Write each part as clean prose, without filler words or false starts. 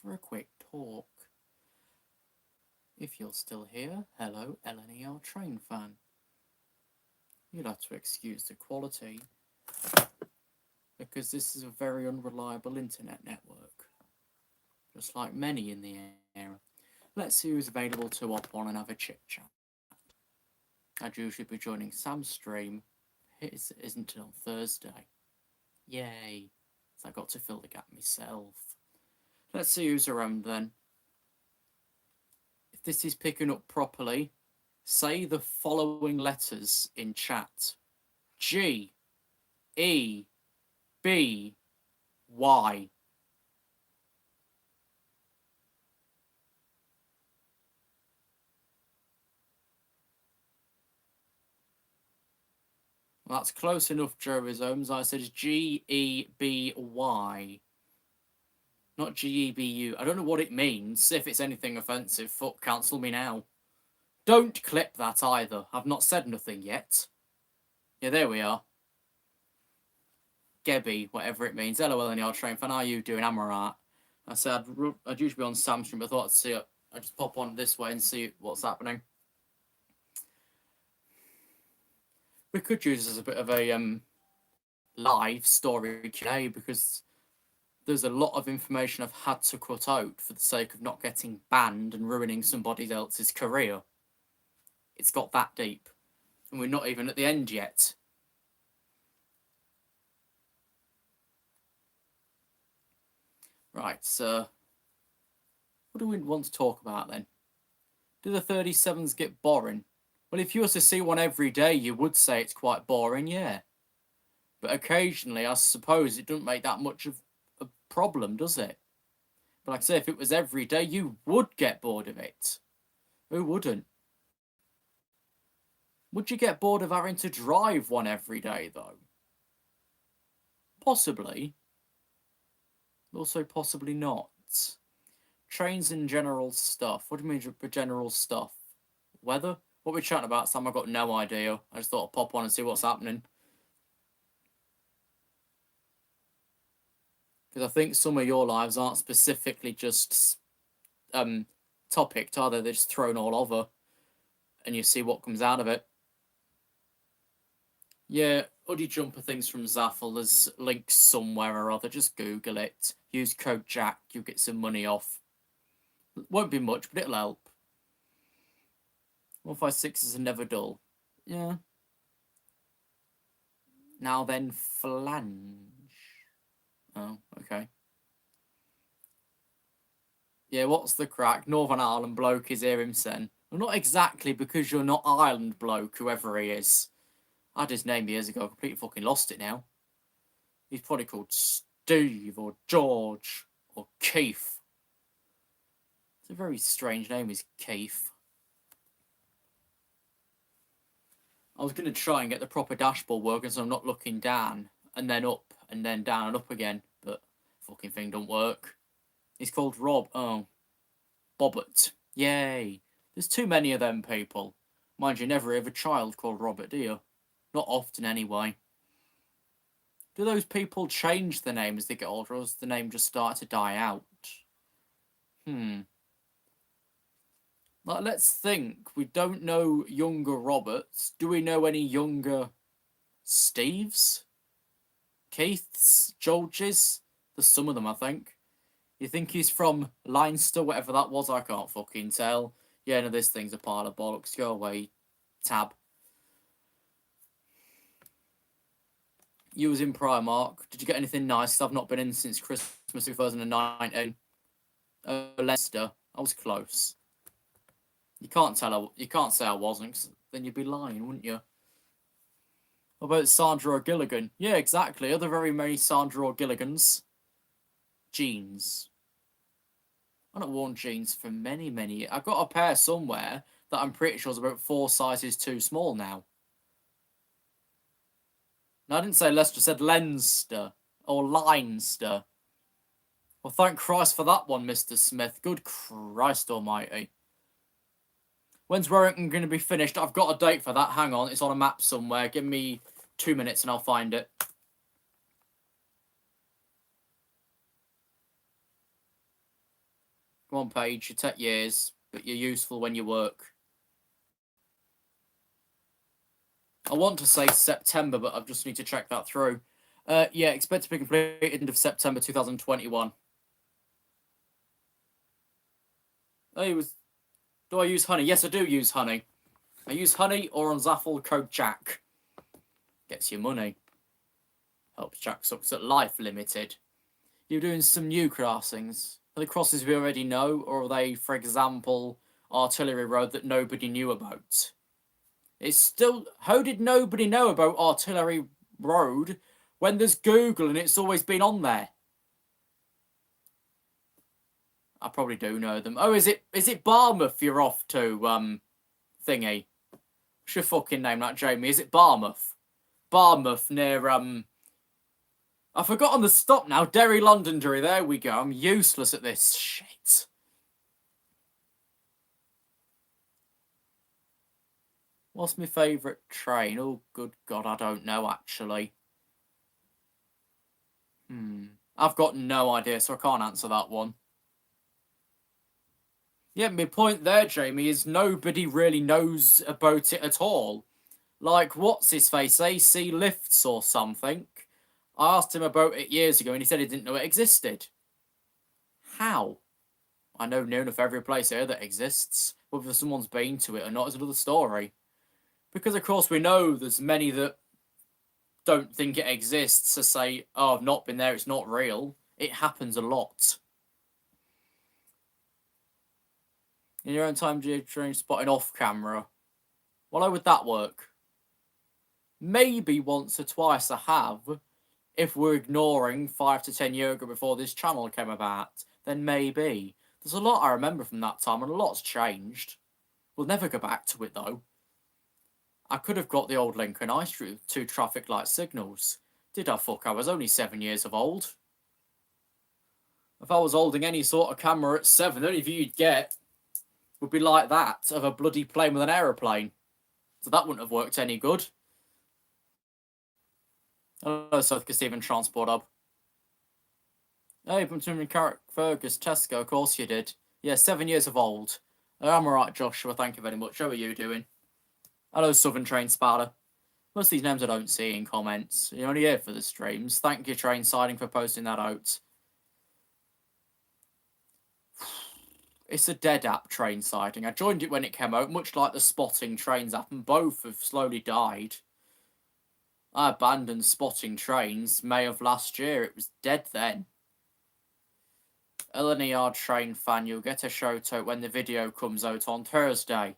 for a quick talk. If you're still here, hello, RailCam fan. You'll have to excuse the quality, because this is a very unreliable internet network, just like many in the area. Let's see who's available to hop on and have a chit-chat. I'd usually be joining Sam's stream. It isn't until Thursday. Yay. So I got to fill the gap myself. Let's see who's around then. If this is picking up properly, say the following letters in chat. G, E, B, Y. Well, that's close enough, Joe Rhizomes. I said G, E, B, Y. Not G-E-B-U. I don't know what it means. If it's anything offensive, fuck, cancel me now. Don't clip that either. I've not said nothing yet. Yeah, there we are. Gebby, whatever it means. LOL and RailCam fan, how are you doing? I'm alright. I said I'd usually be on Sam's stream, but I thought I'd see it. I'd just pop on this way and see what's happening. We could use this as a bit of a live story Q&A, because there's a lot of information I've had to cut out for the sake of not getting banned and ruining somebody else's career. It's got that deep. And we're not even at the end yet. Right, so what do we want to talk about then? Do the 37s get boring? Well, if you were to see one every day, you would say it's quite boring, yeah. But occasionally, I suppose it doesn't make that much of a problem, does it? But like I say, if it was every day, you would get bored of it. Who wouldn't? Would you get bored of having to drive one every day, though? Possibly. Also, possibly not. Trains and general stuff. What do you mean by general stuff? Weather? What are we chatting about, Sam? I've got no idea. I just thought I'd pop on and see what's happening. Because I think some of your lives aren't specifically just topicked, are they? They're just thrown all over. And you see what comes out of it. Yeah, hoodie jumper things from Zaffle. There's links somewhere or other. Just Google it. Use code Jack. You'll get some money off. Won't be much, but it'll help. 156s are never dull. Yeah. Now then, flange. Oh, okay. Yeah, what's the crack? Northern Ireland bloke is here, him sen. Well, not exactly, because you're not Ireland bloke, whoever he is. I had his name years ago. I completely fucking lost it now. He's probably called Steve or George or Keith. It's a very strange name, is Keith. I was going to try and get the proper dashboard working so I'm not looking down and then up and then down and up again, but fucking thing don't work. He's called Rob. Oh. Bobbert. Yay. There's too many of them people. Mind you, never have a child called Robert, do you? Not often, anyway. Do those people change the name as they get older, or does the name just start to die out? Like, let's think. We don't know younger Roberts. Do we know any younger Steves? Keiths? Georges? There's some of them, I think. You think he's from Leinster, whatever that was? I can't fucking tell. Yeah, no, this thing's a pile of bollocks. Go away, tab. You was in Primark. Did you get anything nice? I've not been in since Christmas 2019. Leicester. I was close. You can't say I wasn't, 'cause then you'd be lying, wouldn't you? What about Sandra O'Gilligan? Yeah, exactly. Are there very many Sandra O'Gilligans? Jeans. I've not worn jeans for many, many years. I've got a pair somewhere that I'm pretty sure is about 4 sizes too small now. No, I didn't say Leicester, I said Leinster. Or Leinster. Well, thank Christ for that one, Mr. Smith. Good Christ almighty. When's Warrington going to be finished? I've got a date for that. Hang on, it's on a map somewhere. Give me 2 minutes and I'll find it. Come on, Paige. You take years, but you're useful when you work. I want to say September, but I just need to check that through. Yeah, expect to be completed end of September 2021. Do I use honey? Yes, I do use honey. I use honey or on Zaffle code Jack. Gets you money. Helps Jack Sucks at Life Limited. You're doing some new crossings. Are the crosses we already know, or are they, for example, Artillery Road that nobody knew about? It's still... How did nobody know about Artillery Road when there's Google and it's always been on there? I probably do know them. Oh, is it Barmouth you're off to, thingy? What's your fucking name, that Jamie? Is it Barmouth? Barmouth near, I've forgotten the stop now. Derry Londonderry. There we go. I'm useless at this shit. What's my favourite train? Oh, good God, I don't know, actually. I've got no idea, so I can't answer that one. Yeah, my point there, Jamie, is nobody really knows about it at all. Like, what's his face? AC Lifts or something. I asked him about it years ago and he said he didn't know it existed. How? I know near enough every place here that exists. Whether someone's been to it or not is another story. Because, of course, we know there's many that don't think it exists to say, oh, I've not been there, it's not real. It happens a lot. In your own time, do you train spotting off camera? Well, how would that work? Maybe once or twice I have. If we're ignoring 5 to 10 years ago before this channel came about, then maybe. There's a lot I remember from that time, and a lot's changed. We'll never go back to it, though. I could have got the old Lincoln Ice Route with 2 traffic light signals. Did I fuck? I was only 7 years of old. If I was holding any sort of camera at 7, the only view you'd get would be like that, of a bloody plane with an aeroplane. So that wouldn't have worked any good. Hello, South Stephen Transport Hub. Hey, Benjamin Carrick Fergus Tesco, of course you did. Yeah, 7 years of old. I'm alright, Joshua, thank you very much. How are you doing? Hello, Southern Train Sparta. Most of these names I don't see in comments. You're only here for the streams. Thank you, Train Siding, for posting that out. It's a dead app, Train Siding. I joined it when it came out, much like the Spotting Trains app, and both have slowly died. I abandoned Spotting Trains May of last year. It was dead then. LNER Train fan, you'll get a shout out when the video comes out on Thursday.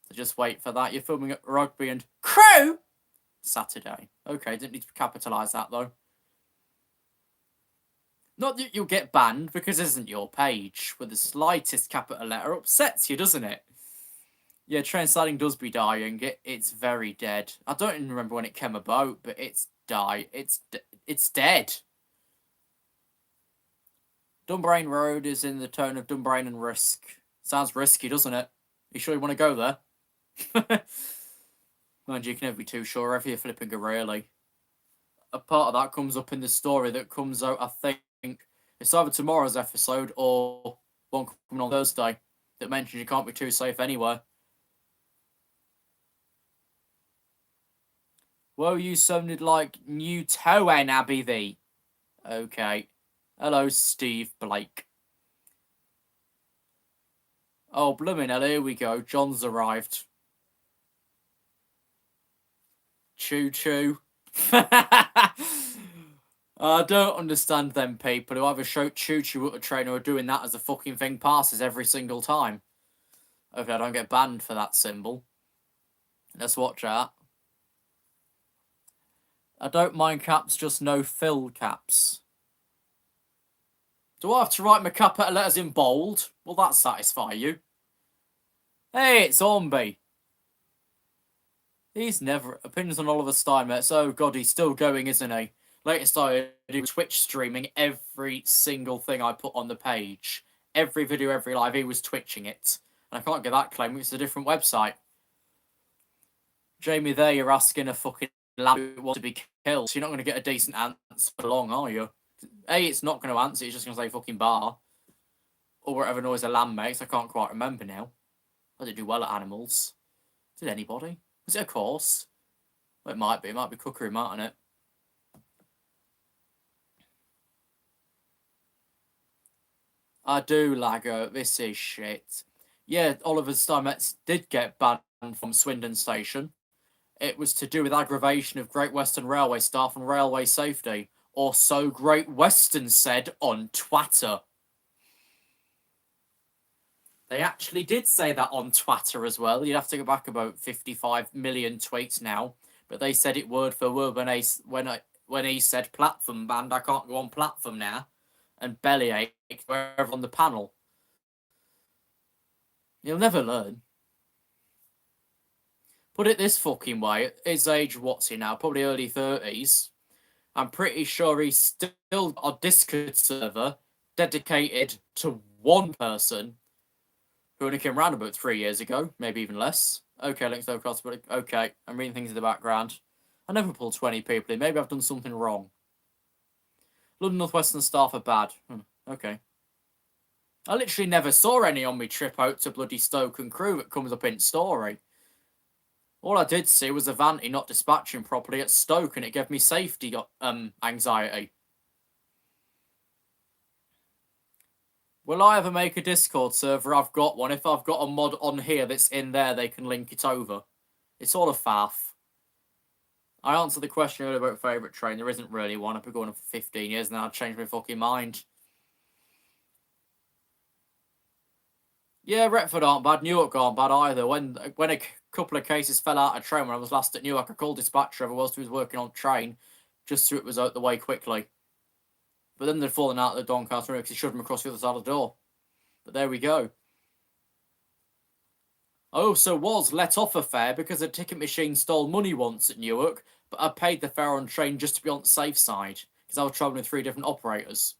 So just wait for that. You're filming at Rugby and Crew Saturday. Okay, didn't need to capitalise that though. Not that you'll get banned, because it isn't your page. With the slightest capital letter upsets you, doesn't it? Yeah, Train Siding does be dying. It's very dead. I don't even remember when it came about, but it's dead. Dunbrain Road is in the tone of Dunbrain and Risk. Sounds risky, doesn't it? You sure you want to go there? Mind you can never be too sure if you're flipping a really. A part of that comes up in the story that comes out, I think, it's either tomorrow's episode or one coming on Thursday that mentions you can't be too safe anywhere. Well, you sounded like Newtown Abbey thee. Okay. Hello, Steve Blake. Oh, blooming hell, here we go. John's arrived. Choo-choo. I don't understand them people who either shout choo-choo at a train or are doing that as the fucking thing passes every single time. Hopefully I don't get banned for that symbol. Let's watch that. I don't mind caps, just no fill caps. Do I have to write my capital letters in bold? Will that satisfy you? Hey, it's Ormby. He's never... Opinions on Oliver Steinmetz. Oh, God, he's still going, isn't he? Latest I do Twitch streaming every single thing I put on the page. Every video, every live, he was twitching it. And I can't get that claim, it's a different website. Jamie, there you're asking a fucking lamb who wants to be killed. So you're not going to get a decent answer for long, are you? A, it's not going to answer, it's just going to say fucking bar. or whatever noise a lamb makes. I can't quite remember now. I didn't do well at animals. Did anybody? Was it a course? Well, it might be. It might be cookery, mightn't it? I do, Laggo. This is shit. Yeah, Oliver Steinmetz did get banned from Swindon Station. It was to do with aggravation of Great Western Railway staff and railway safety. Or so Great Western said on Twitter. They actually did say that on Twitter as well. You'd have to go back about 55 million tweets now. But they said it word for word when he said platform banned. I can't go on platform now. And bellyache wherever on the panel. You'll never learn. Put it this fucking way, at his age, what's he now? Probably early 30s. I'm pretty sure he's still a Discord server dedicated to one person who only came around about 3 years ago, maybe even less. Okay, links no cross, but okay, I'm reading things in the background. I never pulled 20 people in. Maybe I've done something wrong. London North Western staff are bad. Okay. I literally never saw any on me trip out to bloody Stoke and Crewe that comes up in story. All I did see was Avanti not dispatching properly at Stoke, and it gave me safety anxiety. Will I ever make a Discord server? I've got one. If I've got a mod on here that's in there, they can link it over. It's all a faff. I answered the question earlier about favourite train. There isn't really one. I've been going on for 15 years now. I've changed my fucking mind. Yeah, Retford aren't bad. Newark aren't bad either. When a couple of cases fell out of train when I was last at Newark, I called dispatcher whilst he was working on train, just so it was out the way quickly. But then they'd fallen out of the Doncaster because he shoved them across the other side of the door. But there we go. I also was let off a fare because a ticket machine stole money once at Newark, but I paid the fare on train just to be on the safe side because I was travelling with 3 different operators.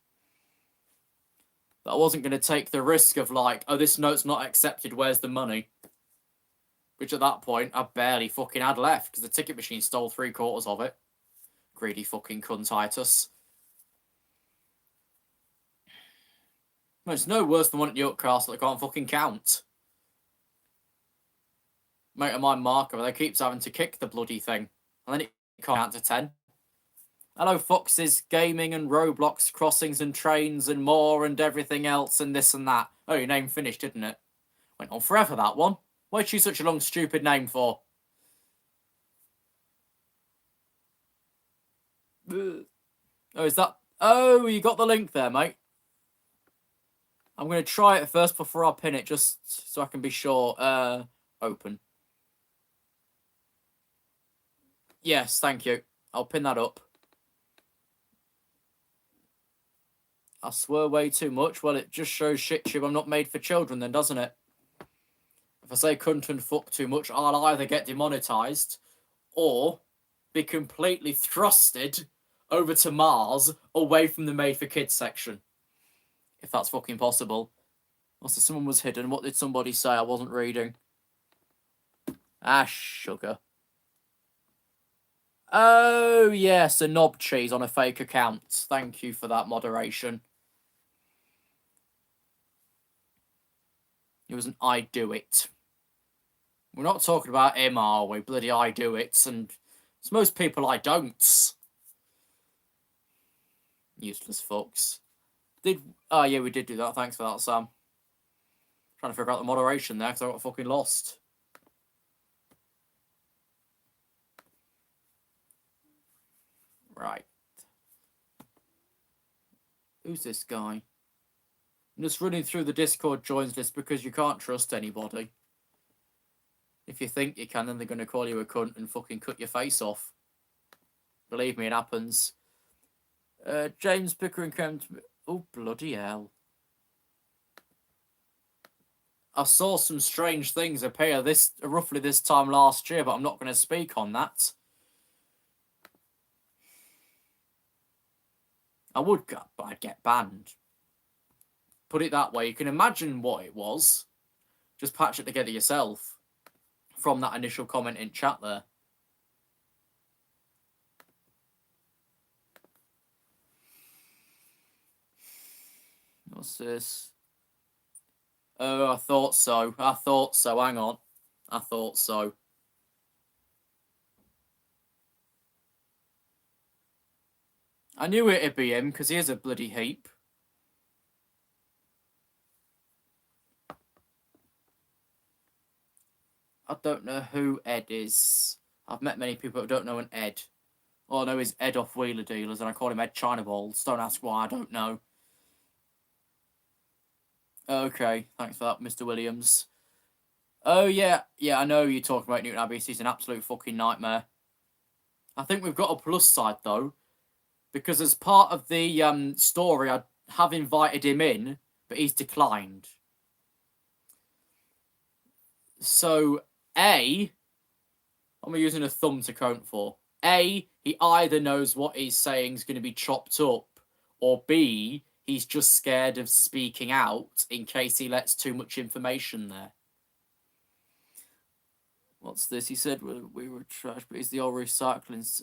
But I wasn't going to take the risk of like, oh, this note's not accepted, where's the money? Which at that point, I barely fucking had left because the ticket machine stole 3/4 of it. Greedy fucking cuntitus. No, it's no worse than one at York Castle that can't fucking count. Mate of mine, Marco, they keeps having to kick the bloody thing. And then it can't count to 10. Hello, Foxes, gaming and Roblox, crossings and trains and more and everything else and this and that. Oh, your name finished, didn't it? Went on forever, that one. Why'd you choose such a long, stupid name for? Oh, is that... Oh, you got the link there, mate. I'm going to try it first before I pin it, just so I can be sure. Open. Yes, thank you. I'll pin that up. I swear way too much. Well, it just shows ShitTube I'm not made for children then, doesn't it? If I say cunt and fuck too much, I'll either get demonetized or be completely thrusted over to Mars away from the made for kids section. If that's fucking possible. Also, someone was hidden. What did somebody say? I wasn't reading. Ah, sugar. Oh, yes, a knob cheese on a fake account. Thank you for that moderation. It was an I do it. We're not talking about him, are we? Bloody I do it. And it's most people I don't. Useless fucks. Oh, yeah, we did do that. Thanks for that, Sam. Trying to figure out the moderation there because I got fucking lost. Right. Who's this guy? I'm just running through the Discord joins list because you can't trust anybody. If you think you can, then they're going to call you a cunt and fucking cut your face off. Believe me, it happens. James Pickering came to me. Oh, bloody hell. I saw some strange things appear roughly this time last year, but I'm not going to speak on that. I would, but I'd get banned. Put it that way, you can imagine what it was. Just patch it together yourself from that initial comment in chat there. What's this? Oh, I thought so. I thought so. Hang on. I thought so. I knew it'd be him because he is a bloody heap. I don't know who Ed is. I've met many people who don't know an Ed. All I know is Ed off Wheeler Dealers, and I call him Ed China Balls. Don't ask why, I don't know. Okay, thanks for that, Mr. Williams. Oh, yeah, I know you're talking about Newton Abbey. He's an absolute fucking nightmare. I think we've got a plus side, though, because as part of the story, I have invited him in, but he's declined. So, A, what am I using a thumb to count for? A, he either knows what he's saying is going to be chopped up, or B, he's just scared of speaking out in case he lets too much information there. What's this? He said we were trash, but he's the old recycling.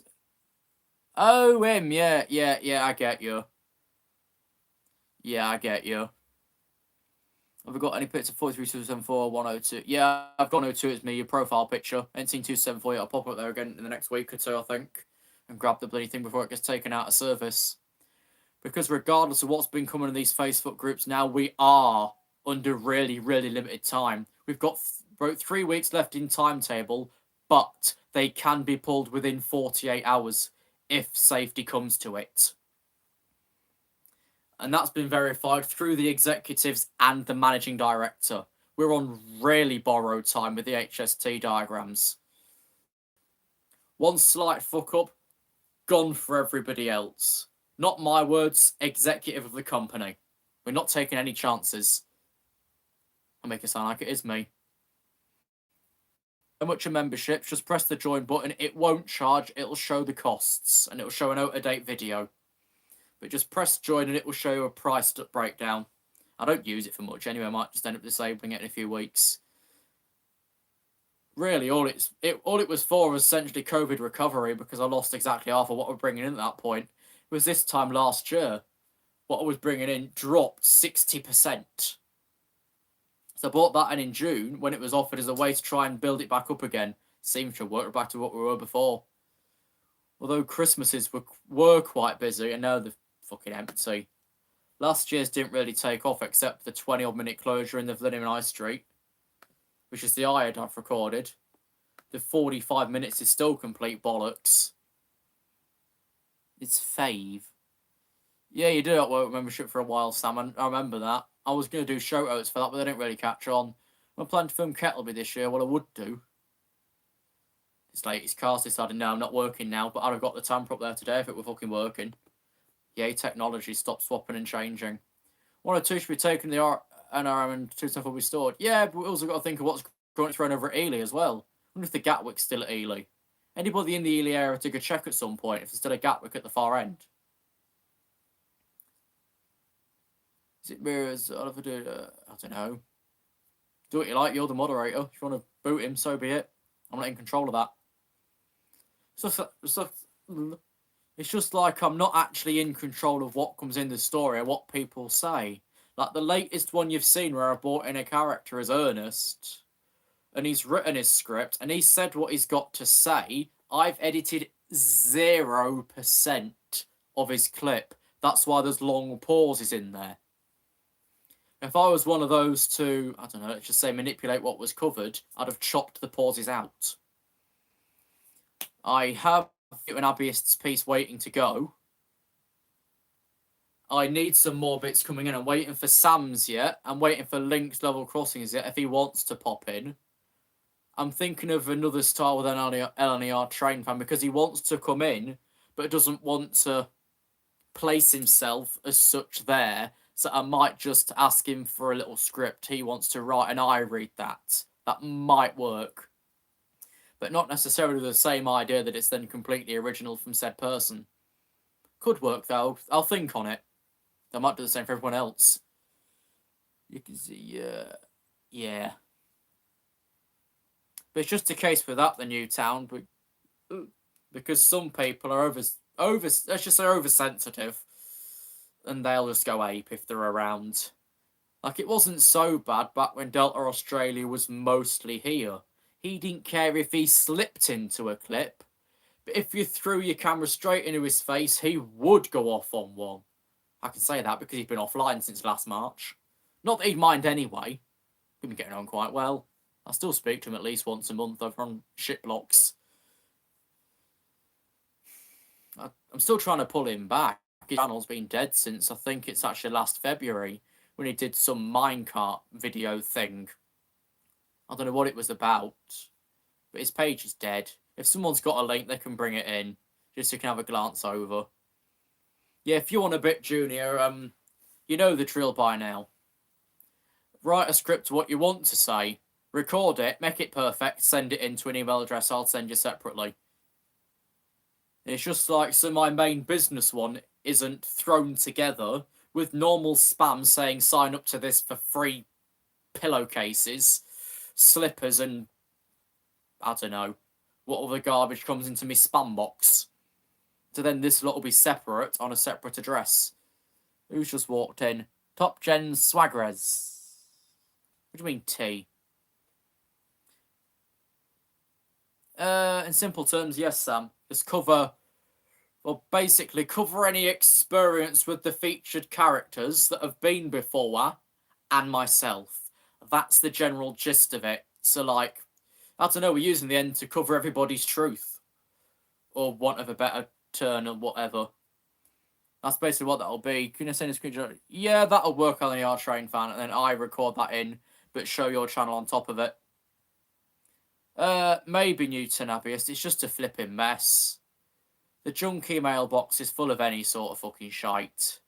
Oh, him, yeah, I get you. Yeah, I get you. Have we got any pictures of 43274 102? Yeah, I've got 102. It's me, your profile picture. Ain't seen 274 yet. I'll pop up there again in the next week or two, I think, and grab the bloody thing before it gets taken out of service. Because regardless of what's been coming in these Facebook groups now, we are under really, really limited time. We've got about 3 weeks left in timetable, but they can be pulled within 48 hours if safety comes to it. And that's been verified through the executives and the managing director. We're on really borrowed time with the HST diagrams. One slight fuck up, gone for everybody else. Not my words, executive of the company. We're not taking any chances. I'll make it sound like it is me. So much a membership, just press the join button. It won't charge, it'll show the costs, and it'll show an out-of-date video. But just press join and it will show you a price breakdown. I don't use it for much anyway, I might just end up disabling it in a few weeks. Really, all it was for was essentially COVID recovery, because I lost exactly half of what we're bringing in at that point. It was this time last year, what I was bringing in dropped 60%. So I bought that in June when it was offered as a way to try and build it back up again. Seemed to work back to what we were before. Although Christmases were quite busy, and now they're fucking empty. Last year's didn't really take off except for the 20-odd minute closure in the Vlinham High Street, which is the IOD I've recorded. The 45 minutes is still complete bollocks. It's fave. Yeah, you did that work membership for a while, Sam. I remember that. I was going to do shout-outs for that, but they didn't really catch on. I'm planning to film Kettleby this year. Well, I would do. It's late. His car's decided, no, I'm not working now, but I'd have got the tamper up there today if it were fucking working. Yay, technology. Stop swapping and changing. 102 should be taken, the NRM and 2 will be stored. Yeah, but we also got to think of what's currently thrown over at Ely as well. I wonder if the Gatwick's still at Ely. Anybody in the Ely area to go check at some point if there's still a Gatwick at the far end. Is it mirrors? I don't know. Do what you like, you're the moderator. If you want to boot him, so be it. I'm not in control of that. It's just like I'm not actually in control of what comes in the story or what people say. Like the latest one you've seen where I brought in a character as Ernest, and he's written his script, and he said what he's got to say. I've edited 0% of his clip. That's why there's long pauses in there. If I was one of those to, I don't know, let's just say manipulate what was covered, I'd have chopped the pauses out. I have an Abbeyist's piece waiting to go. I need some more bits coming in. I'm waiting for Sam's yet. I'm waiting for Link's Level Crossings yet, if he wants to pop in. I'm thinking of another star with an LNER train fan because he wants to come in, but doesn't want to place himself as such there. So I might just ask him for a little script he wants to write and I read that. That might work. But not necessarily the same idea that it's then completely original from said person. Could work though. I'll think on it. I might do the same for everyone else. You can see, yeah. But it's just a case with that, the new town, because some people are let's just say oversensitive, and they'll just go ape if they're around. Like, it wasn't so bad back when Delta Australia was mostly here. He didn't care if he slipped into a clip, but if you threw your camera straight into his face, he would go off on one. I can say that because he's been offline since last March. Not that he'd mind anyway. We've been getting on quite well. I still speak to him at least once a month over on shit blocks. I'm still trying to pull him back. His channel's been dead since I think it's actually last February when he did some minecart video thing. I don't know what it was about, but his page is dead. If someone's got a link, they can bring it in, just so you can have a glance over. Yeah, if you want a bit, Junior, you know the drill by now. Write a script what you want to say, record it, make it perfect, send it into an email address I'll send you separately. It's just like, so my main business one isn't thrown together with normal spam saying sign up to this for free pillowcases, slippers, and I don't know what other garbage comes into my spam box. So then this lot will be separate on a separate address. Who's just walked in? Top Gen Swagres. What do you mean T? In simple terms, yes, Sam. Just basically cover any experience with the featured characters that have been before and myself. That's the general gist of it. So, like, I don't know, we're using the end to cover everybody's truth. Or want of a better turn or whatever. That's basically what that'll be. Can you send a screenshot? Yeah, that'll work on the RailTrain fan, and then I record that in, but show your channel on top of it. Maybe Newton Abbeyist. It's just a flipping mess. The junk email box is full of any sort of fucking shite.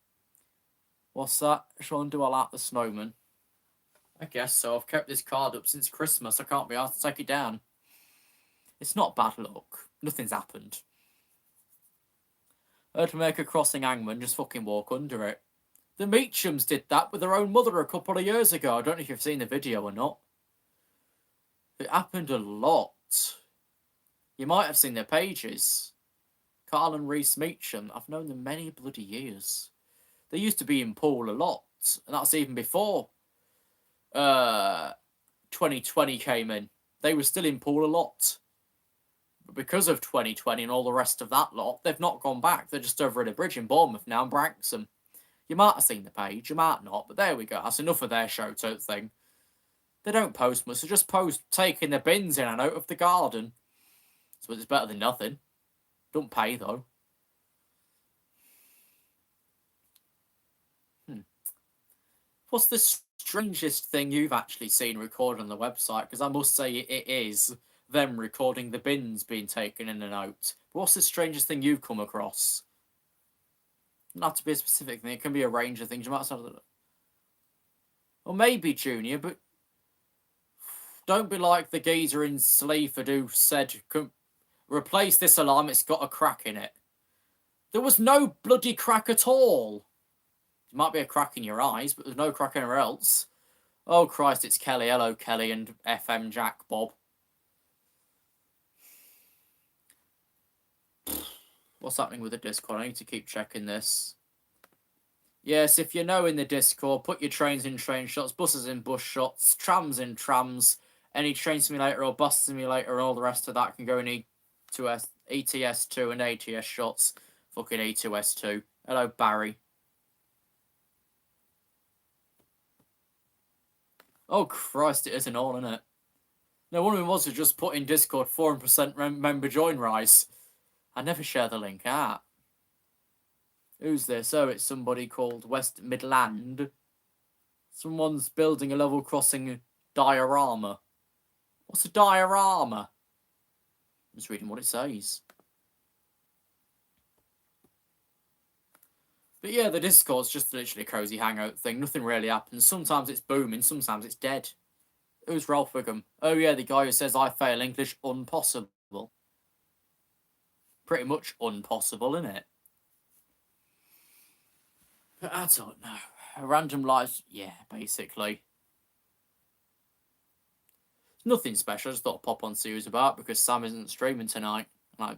What's that? Sean, do I like the snowman? I guess so. I've kept this card up since Christmas. I can't be asked to take it down. It's not bad luck. Nothing's happened. To make a crossing hangman, just fucking walk under it. The Meachams did that with their own mother a couple of years ago. I don't know if you've seen the video or not. It happened a lot. You might have seen their pages. Carl and Reese Meacham. I've known them many bloody years. They used to be in Poole a lot, and that's even before 2020 came in. They were still in Poole a lot. But because of 2020 and all the rest of that lot, they've not gone back. They're just over at a bridge in Bournemouth now in Branksome. You might have seen the page, you might not, but there we go. That's enough of their shout-out thing. They don't post much, they just post taking the bins in and out of the garden. So it's better than nothing. Don't pay, though. What's the strangest thing you've actually seen recorded on the website? Because I must say it is them recording the bins being taken in and out. But what's the strangest thing you've come across? Not to be a specific thing, it can be a range of things. You might have said, or maybe Junior, but don't be like the geezer in Sleaford who said, replace this alarm, it's got a crack in it. There was no bloody crack at all. There might be a crack in your eyes, but there's no crack anywhere else. Oh Christ, it's Kelly. Hello, Kelly and FM Jack Bob. What's happening with the Discord? I need to keep checking this. Yes, if you know in the Discord, put your trains in train shots, buses in bus shots, trams in trams, any train simulator or bus simulator and all the rest of that can go in ETS2 and ATS shots. Fucking E2S2. Hello, Barry. Oh Christ, it isn't all, isn't it? No, one of them was to just put in Discord 4% member join rise. I never share the link out. Who's this? Oh, it's somebody called West Midland. Someone's building a level crossing diorama. What's a diorama? I'm just reading what it says. But yeah, the Discord's just literally a cozy hangout thing. Nothing really happens. Sometimes it's booming, sometimes it's dead. Who's Ralph Wiggum? Oh yeah, the guy who says I fail English, impossible. Pretty much impossible, isn't it? But I don't know. Random lives, yeah, basically. Nothing special, I just thought I'd pop on to see who's about because Sam isn't streaming tonight. And I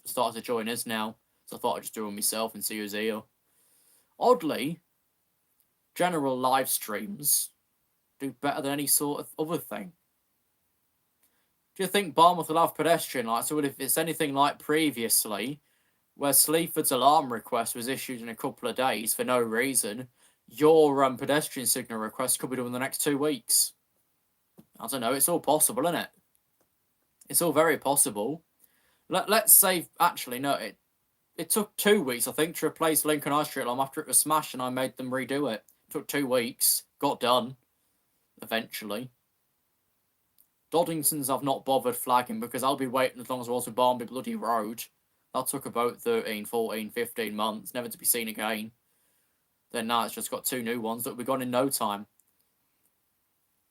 started to join us now. So I thought I'd just do it myself and see who's here. Oddly, general live streams do better than any sort of other thing. Do you think Bournemouth will have pedestrian lights? So if it's anything like previously, where Sleaford's alarm request was issued in a couple of days for no reason, your pedestrian signal request could be done in the next 2 weeks. I don't know, it's all possible, isn't it? It's all very possible. Let's say, actually, no, it took 2 weeks, I think, to replace Lincoln High Street alarm after it was smashed, and I made them redo it. It took 2 weeks, got done, eventually. Doddington's I've not bothered flagging because I'll be waiting as long as I was with Barnby Bloody Road. That took about 13, 14, 15 months, never to be seen again. Then now it's just got 2 new ones that will be gone in no time.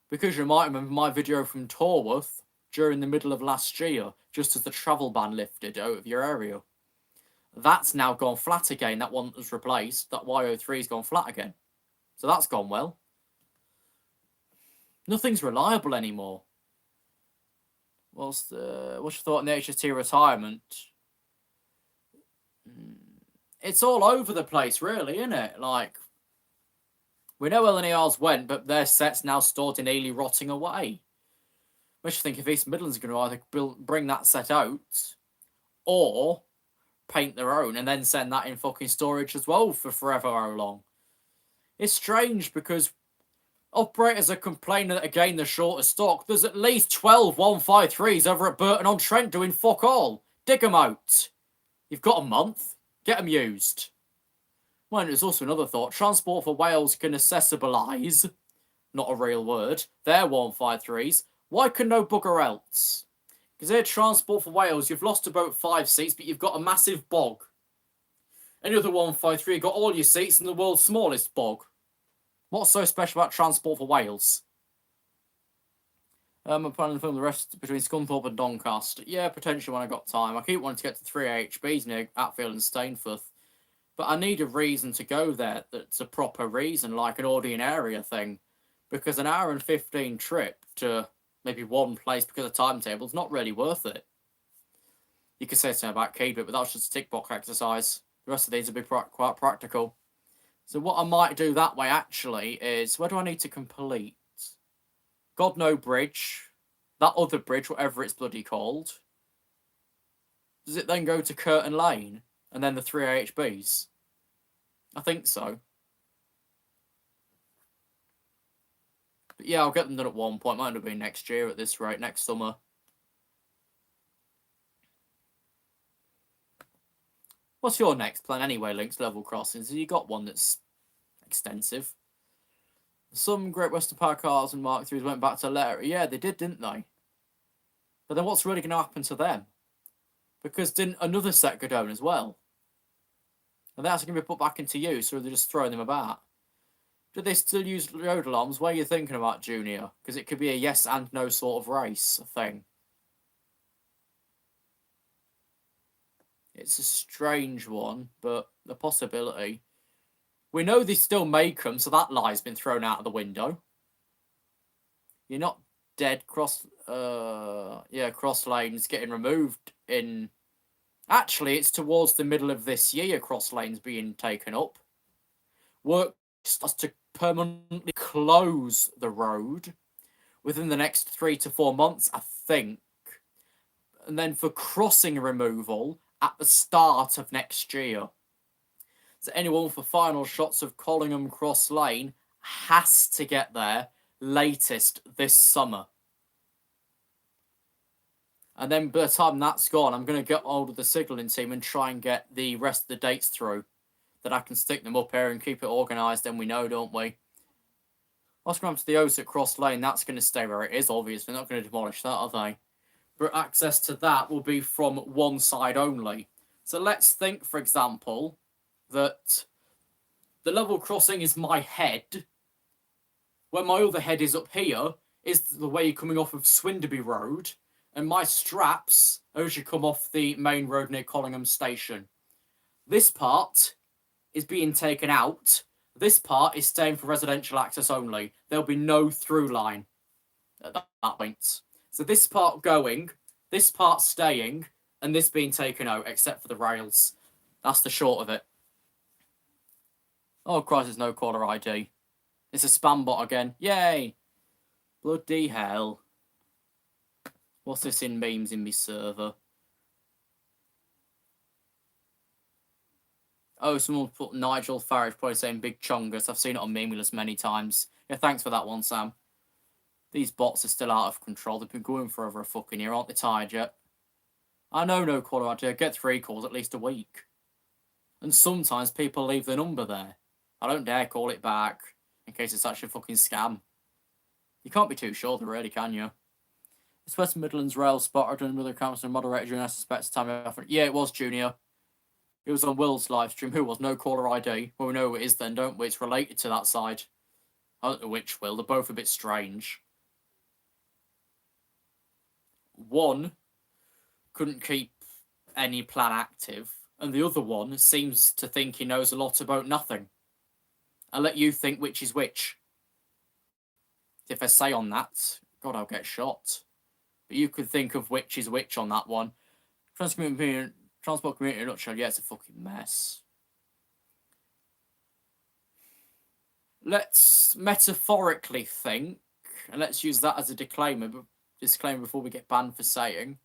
Because you might remember my video from Torworth during the middle of last year, just as the travel ban lifted out of your area. That's now gone flat again. That one was replaced. That Y03's gone flat again. So that's gone well. Nothing's reliable anymore. What's your thought on the HST retirement? It's all over the place, really, isn't it? Like, we know where the Nials went, but their set's now stored in Ely, rotting away. Makes you think if East Midlands are going to either bring that set out, or paint their own and then send that in fucking storage as well for forever how long. It's strange because operators are complaining that again they're short of stock. There's at least 12 153s over at Burton-on-Trent doing fuck all. Dig them out. You've got a month. Get them used. Well, there's also another thought. Transport for Wales can accessibilise, not a real word, their 153s. Why can no bugger else? Because here, Transport for Wales, you've lost about 5 seats, but you've got a massive bog. Any other 153, you've got all your seats in the world's smallest bog. What's so special about Transport for Wales? I'm planning to film the rest between Scunthorpe and Doncaster. Yeah, potentially when I got time. I keep wanting to get to 3 AHBs near Atfield and Stainforth. But I need a reason to go there that's a proper reason, like an Audion area thing. Because an hour and 15 trip to maybe one place because of timetable is not really worth it. You could say something about keep it, but that's just a tick box exercise. The rest of these will be quite practical. So what I might do that way, actually, is... Where do I need to complete? Godno Bridge. That other bridge, whatever it's bloody called. Does it then go to Curtin Lane? And then the 3 AHBs? I think so. But yeah, I'll get them done at one point. Might end up being next year at this rate, next summer. What's your next plan anyway, Links Level Crossings? Have you got one that's extensive? Some Great Western Power cars and Mark IIIs went back to letter. Yeah, they did, didn't they? But then what's really going to happen to them? Because didn't another set go down as well? And that's going to be put back into use, or they're just throwing them about? Do they still use road alarms? What are you thinking about, Junior? Because it could be a yes and no sort of race thing. It's a strange one, but a possibility. We know they still make them, so that lie's been thrown out of the window. You're not dead. Cross lanes getting removed in... Actually, it's towards the middle of this year, cross lanes being taken up. Work starts to permanently close the road within the next 3 to 4 months, I think. And then for crossing removal at the start of next year. So anyone for final shots of Collingham Cross Lane has to get there latest this summer. And then by the time that's gone, I'm going to get hold of the signalling team and try and get the rest of the dates through. That I can stick them up here and keep it organised, then we know, don't we? What's going to happen to the O's at Cross Lane? That's going to stay where it is, obviously. They're not going to demolish that, are they? But access to that will be from one side only. So let's think, for example, that the level crossing is my head. Where my other head is up here is the way you're coming off of Swinderby Road. And my straps as you come off the main road near Collingham Station. This part is being taken out. This part is staying for residential access only. There'll be no through line at that point. So this part going, this part staying, and this being taken out, except for the rails. That's the short of it. Oh, Christ, there's no caller ID. It's a spam bot again. Yay! Bloody hell. What's this in memes in me server? Oh, someone put Nigel Farage probably saying Big Chungus. I've seen it on Memeless many times. Yeah, thanks for that one, Sam. These bots are still out of control. They've been going for over a fucking year. Aren't they tired yet? I know no caller out here. Get 3 calls at least a week. And sometimes people leave the number there. I don't dare call it back in case it's actually a fucking scam. You can't be too sure, really, can you? It's West Midlands Rail Spotter doing another council moderator during I suspect time effort. Yeah, it was Junior. It was on Will's live stream. Who was? No caller ID. Well, we know who it is then, don't we? It's related to that side. I don't know which Will. They're both a bit strange. One couldn't keep any plan active, and the other one seems to think he knows a lot about nothing. I'll let you think which is which. If I say on that, God, I'll get shot. But you could think of which is which on that one. Transport community in a nutshell, yeah, it's a fucking mess. Let's metaphorically think, and let's use that as a disclaimer before we get banned for saying.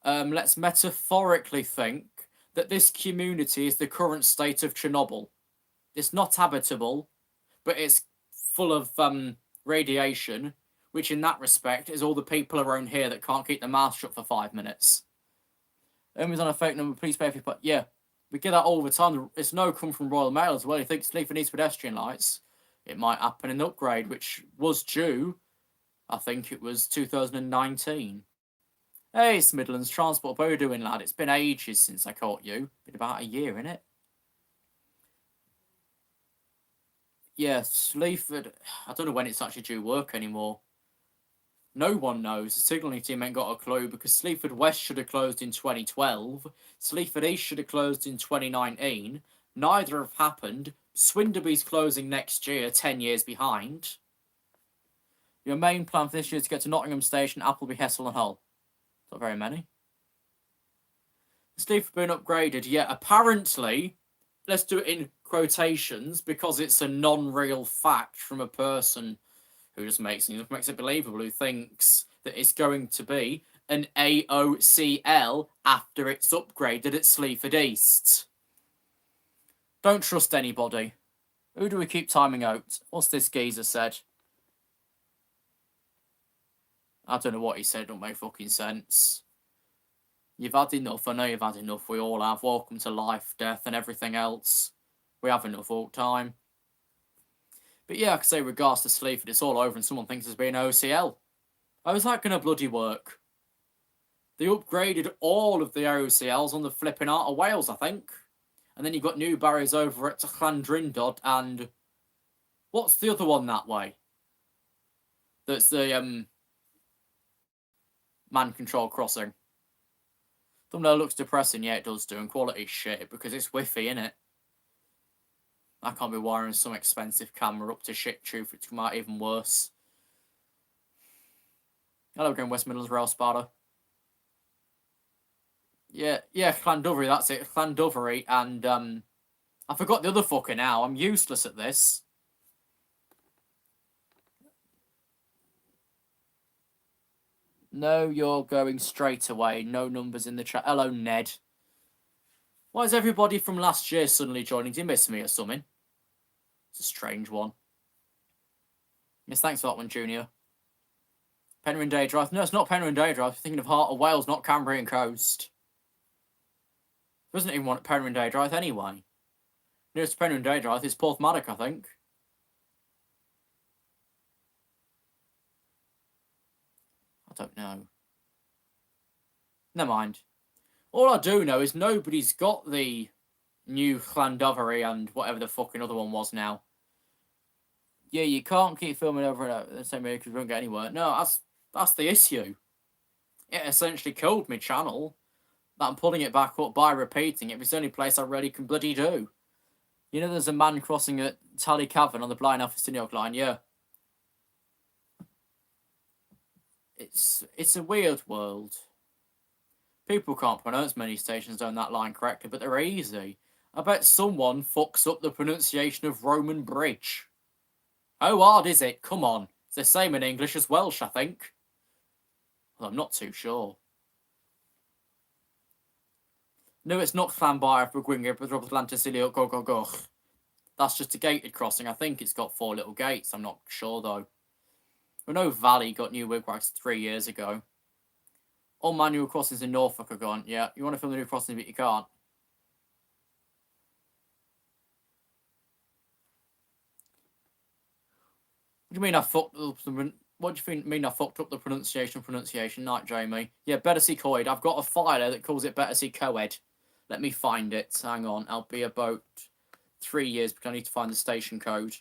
Let's metaphorically think that this community is the current state of Chernobyl. It's not habitable, but it's full of radiation, which in that respect is all the people around here that can't keep their mouth shut for 5 minutes. He's on a fake number, please pay for your... Yeah, we get that all the time. It's no come from Royal Mail as well. He thinks Sleaford needs pedestrian lights. It might happen in the upgrade, which was due, I think it was 2019. Hey, it's Midlands Transport. How are you doing, lad? It's been ages since I caught you. Been about a year, innit? Yeah, Sleaford... I don't know when it's actually due work anymore. No one knows. The signalling team ain't got a clue because Sleaford West should have closed in 2012. Sleaford East should have closed in 2019. Neither have happened. Swinderby's closing next year, 10 years behind. Your main plan for this year is to get to Nottingham Station, Appleby, Hessel and Hull. Not very many. Sleaford been upgraded. Yeah, apparently, let's do it in quotations because it's a non-real fact from a person who just makes it believable, who thinks that it's going to be an AOCL after it's upgraded at Sleaford East. Don't trust anybody. Who do we keep timing out? What's this geezer said? I don't know what he said, it don't make fucking sense. You've had enough, I know you've had enough, we all have. Welcome to life, death and everything else. We have enough all the time. But yeah, I could say regards to Sleaford, it's all over and someone thinks there's been OCL. How is that going to bloody work? They upgraded all of the OCLs on the flipping Heart of Wales, I think. And then you've got new barriers over at Llandrindod and... What's the other one that way? That's the, man control crossing. Thumbnail looks depressing, yeah it does do, and quality's shit because it's whiffy, innit? I can't be wiring some expensive camera up to shit tube for it to come out even worse. Hello again, West Midlands Rail Sparta. Yeah, Llandovery, that's it. Llandovery, and I forgot the other fucker now. I'm useless at this. No, you're going straight away. No numbers in the chat. Hello, Ned. Why is everybody from last year suddenly joining? Do you miss me or something? It's a strange one. Yes, thanks for that one, Junior. Penryn Day Drive. No, it's not Penryn Day Drive. I'm thinking of Heart of Wales, not Cambrian Coast. There isn't even one at Penryn Day Drive anyway. Nearest Penryn Day Drive is Porthmadog, I think. I don't know. Never mind. All I do know is nobody's got the new Llandovery and whatever the fucking other one was now. Yeah, you can't keep filming over and over the same way because we won't get anywhere. No, that's the issue. It essentially killed my channel. That I'm pulling it back up by repeating it. It's the only place I really can bloody do. You know there's a man crossing at Tallycavern on the Blind Alpha line, yeah. It's a weird world. People can't pronounce many stations down that line correctly, but they're easy. I bet someone fucks up the pronunciation of Roman Bridge. How hard is it? Come on. It's the same in English as Welsh, I think. Well, I'm not too sure. No, it's not Llanbair for Gwyngyr, but Atlantis Ilio Gogogoch. That's just a gated crossing. I think it's got 4 little gates. I'm not sure, though. We know Valley got new wigwags 3 years ago. All manual crossings in Norfolk are gone. Yeah, you want to film the new crossings, but you can't. What do you mean I fucked up the... What do you mean I fucked up the pronunciation? Night, Jamie. Yeah, Battersea Coed. I've got a filer that calls it Battersea Coed. Let me find it. Hang on. I'll be about 3 years because I need to find the station code.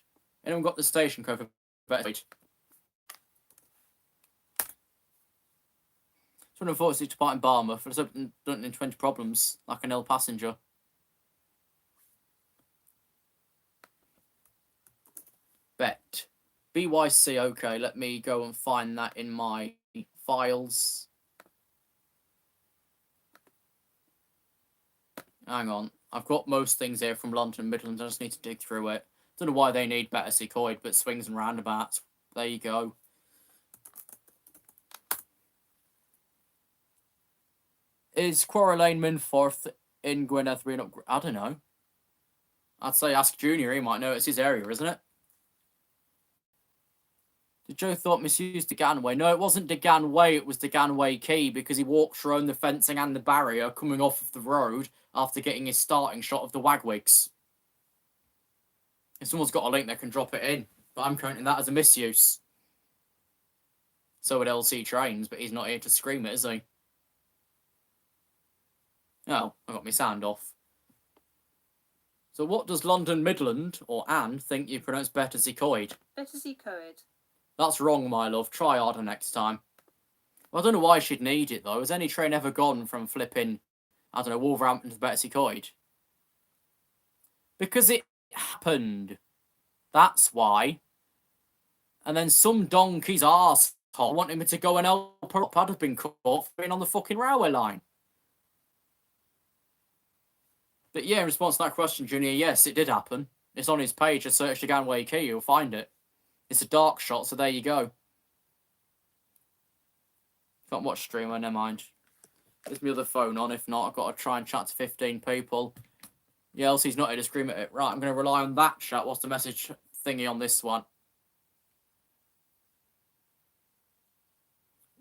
Anyone got the station code for Battersea Coed? 240 to part in Barmouth. It's open in 20 problems, like an ill passenger. Bet. BYC, okay, let me go and find that in my files. Hang on. I've got most things here from London Midlands. I just need to dig through it. Don't know why they need Battersea Coed, but swings and roundabouts. There you go. Is Quarry Lane Minforth in Gwynedd? I don't know. I'd say ask Junior. He might know. It's his area, isn't it? Did Joe Thorpe misuse the Ganway? No, it wasn't the Ganway. It was the Ganway Quay because he walked around the fencing and the barrier coming off of the road after getting his starting shot of the Wagwigs. If someone's got a link, they can drop it in. But I'm counting that as a misuse. So would LC Trains, but he's not here to scream it, is he? Oh, I got my sound off. So what does London Midland, or Anne, think you pronounce Battersea Coed? Battersea Coed. That's wrong, my love. Try harder next time. Well, I don't know why she'd need it, though. Has any train ever gone from flipping, I don't know, Wolverhampton to Battersea Coed? Because it happened. That's why. And then some donkey's arsehole wanted me to go and help her up. I'd have been caught for being on the fucking railway line. But yeah, in response to that question, Junior, yes, it did happen. It's on his page. Just search the Ganway Quay, you'll find it. It's a dark shot, so there you go. Can't watch streamer, never mind. There's my other phone on. If not, I've got to try and chat to 15 people. Yeah, Elsie's not here to scream at it. Right, I'm going to rely on that chat. What's the message thingy on this one?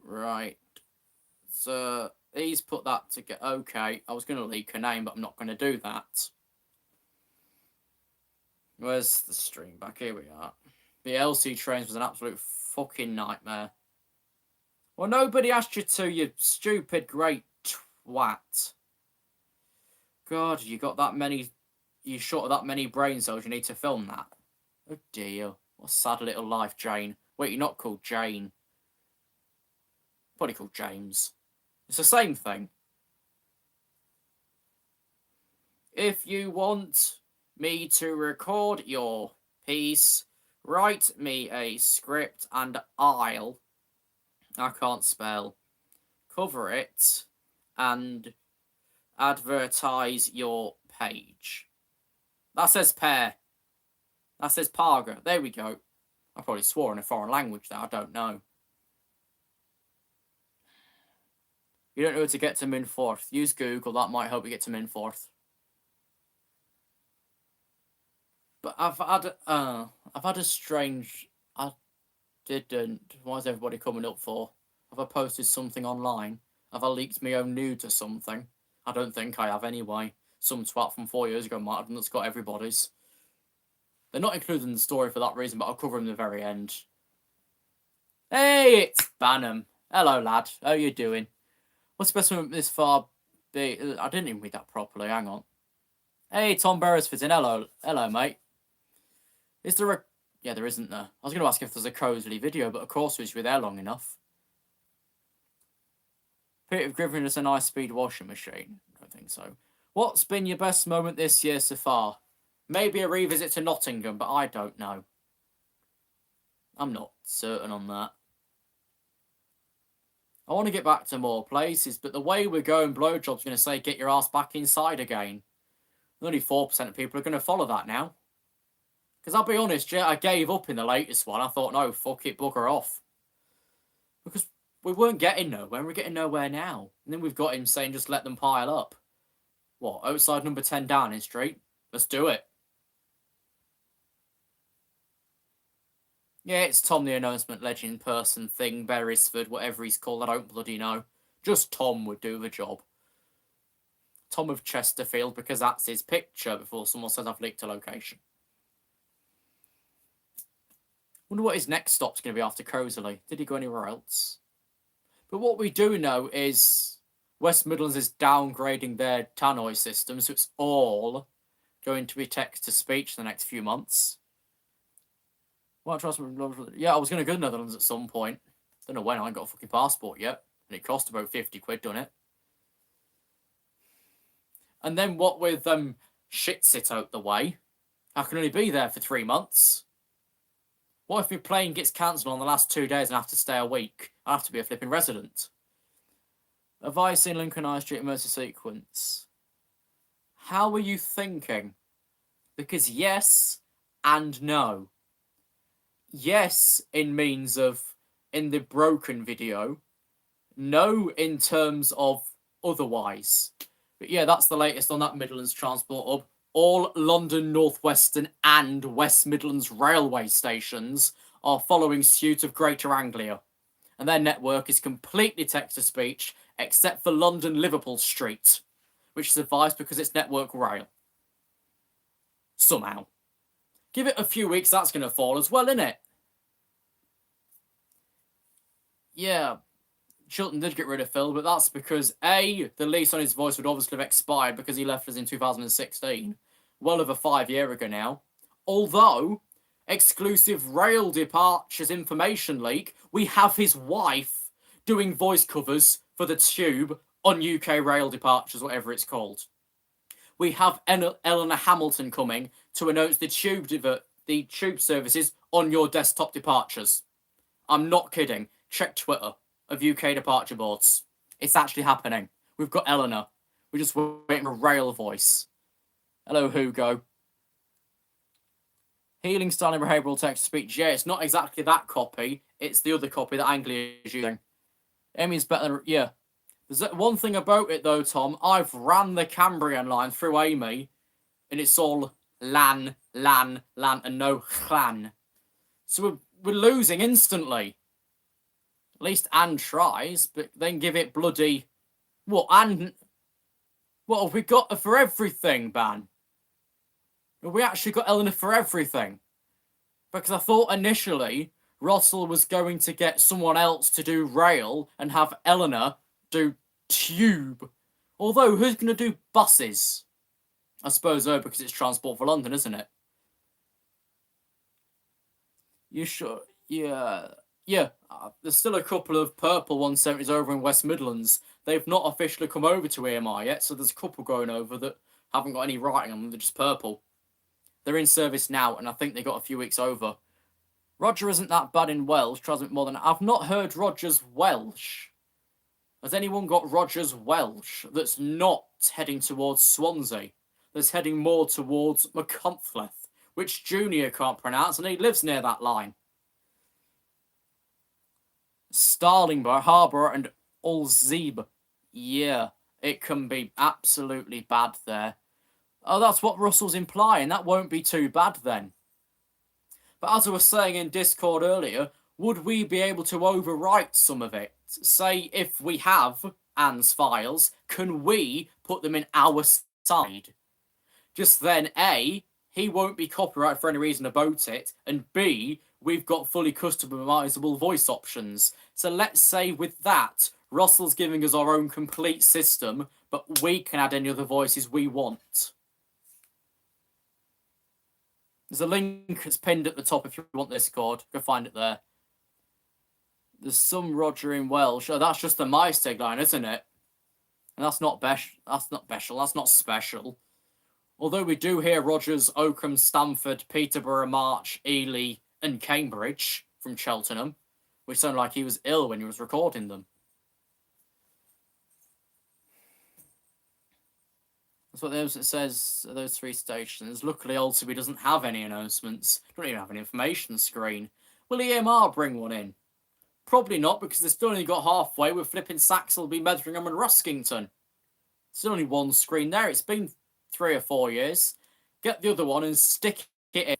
Right. So, he's put that to get... Okay, I was going to leak her name, but I'm not going to do that. Where's the stream? Back here we are. The LC Trains was an absolute fucking nightmare. Well, nobody asked you to, you stupid great twat. God, you got that many... You short of that many brain cells, you need to film that. Oh dear. What a sad little life, Jane. Wait, you're not called Jane. Probably called James. It's the same thing. If you want me to record your piece, write me a script and I can't spell, cover it and advertise your page. That says pair. That says Parga. There we go. I probably swore in a foreign language that I don't know. You don't know how to get to Minforth. Use Google. That might help you get to Minforth. But I've had a strange... I didn't. Why is everybody coming up for? Have I posted something online? Have I leaked my own nude or something? I don't think I have anyway. Some twat from 4 years ago might have, and that's got everybody's. They're not included in the story for that reason, but I'll cover them at the very end. Hey, it's Banham. Hello, lad. How you doing? What's the best one this far be? I didn't even read that properly. Hang on. Hey, Tom Beresford's in. Hello, mate. Is there a... Yeah, there isn't there. I was going to ask if there's a Cosley video, but of course we were there long enough. Peter Griffin is a nice speed washing machine. I don't think so. What's been your best moment this year so far? Maybe a revisit to Nottingham, but I don't know. I'm not certain on that. I want to get back to more places, but the way we're going, Blowjob's going to say, get your ass back inside again. Only 4% of people are going to follow that now. Because I'll be honest, yeah, I gave up in the latest one. I thought, no, fuck it, bugger off. Because we weren't getting nowhere, and we're getting nowhere now. And then we've got him saying just let them pile up. What, outside number 10 Downing Street? Let's do it. Yeah, it's Tom the announcement legend person thing, Beresford, whatever he's called, I don't bloody know. Just Tom would do the job. Tom of Chesterfield, because that's his picture before someone says I've leaked a location. Wonder what his next stop's going to be after Coseley. Did he go anywhere else? But what we do know is West Midlands is downgrading their tannoy system, so it's all going to be text-to-speech in the next few months. Well, yeah, I was going to go to the Netherlands at some point. Don't know when, I ain't got a fucking passport yet. And it cost about 50 quid, doesn't it? And then what with shit sit out the way, I can only be there for 3 months. What if my plane gets cancelled on the last 2 days and I have to stay a week? I have to be a flipping resident. Have I seen Lincoln High Street Emergency Sequence? How are you thinking? Because yes and no. Yes, in means of in the broken video. No, in terms of otherwise. But yeah, that's the latest on that Midlands Transport Hub. All London, North Western and West Midlands railway stations are following suit of Greater Anglia. And their network is completely text-to-speech, except for London Liverpool Street, which survives because it's Network Rail. Somehow. Give it a few weeks, that's going to fall as well, innit? Yeah, Chilton did get rid of Phil, but that's because, A, the lease on his voice would obviously have expired because he left us in 2016. Well over 5 years ago now. Although, exclusive rail departures information leak, we have his wife doing voice covers for the Tube on UK rail departures, whatever it's called. We have Eleanor Hamilton coming to announce the tube services on your desktop departures. I'm not kidding. Check Twitter of UK departure boards. It's actually happening. We've got Eleanor. We're just waiting for a rail voice. Hello, Hugo. Healing style and behavioural text-to-speech. Yeah, it's not exactly that copy. It's the other copy that Anglia is using. Amy's better than... Yeah. There's one thing about it, though, Tom. I've ran the Cambrian line through Amy, and it's all lan, and no clan. So we're losing instantly. At least Anne tries, but then give it bloody... What, Anne... What have we got for everything, Ban? We actually got Eleanor for everything. Because I thought initially Russell was going to get someone else to do rail and have Eleanor do tube. Although, who's going to do buses? I suppose, though, because it's Transport for London, isn't it? You sure? Yeah. Yeah, there's still a couple of purple 170s over in West Midlands. They've not officially come over to EMI yet, so there's a couple going over that haven't got any writing on them. They're just purple. They're in service now, and I think they got a few weeks over. Roger isn't that bad in Welsh. Tries a bit more than... I've not heard Roger's Welsh. Has anyone got Roger's Welsh that's not heading towards Swansea? That's heading more towards Machynlleth, which Junior can't pronounce, and he lives near that line. Starlingborough, Harbour and Ulzebe. Yeah, it can be absolutely bad there. Oh, that's what Russell's implying. That won't be too bad then. But as I was saying in Discord earlier, would we be able to overwrite some of it? Say, if we have Anne's files, can we put them in our side? Just then, A, he won't be copyrighted for any reason about it, and B, we've got fully customizable voice options. So let's say with that, Russell's giving us our own complete system, but we can add any other voices we want. There's a link that's pinned at the top if you want this code. Go find it there. There's some Roger in Welsh. Oh, that's just the MyStig line, isn't it? And that's not special. That's not special. Although we do hear Rogers, Oakham, Stamford, Peterborough, March, Ely, and Cambridge from Cheltenham, which sounded like he was ill when he was recording them. That's what the announcement says, those 3 stations. Luckily, Alderby doesn't have any announcements. Don't even have an information screen. Will EMR bring one in? Probably not, because they've still only got halfway with flipping Saxelby, Metheringham and Ruskington. There's only one screen there. It's been 3 or 4 years. Get the other one and stick it in.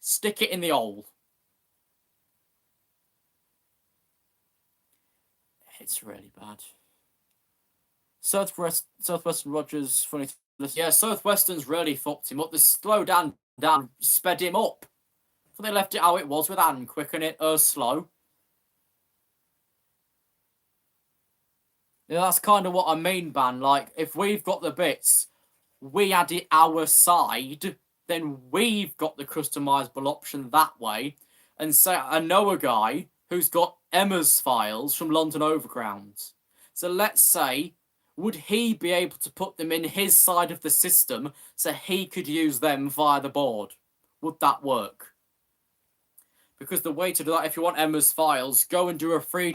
Stick it in the hole. It's really bad. Southwestern Rogers, funny to listen. Yeah, Southwestern's really fucked him up. They slowed down, sped him up. But they left it how it was with Anne, quick and it slow. Yeah, that's kind of what I mean, Ban. Like, if we've got the bits, we add it our side, then we've got the customizable option that way. And say, I know a guy who's got Emma's files from London Overground. So let's say, would he be able to put them in his side of the system so he could use them via the board? Would that work? Because the way to do that, if you want Emma's files, go and do a freedom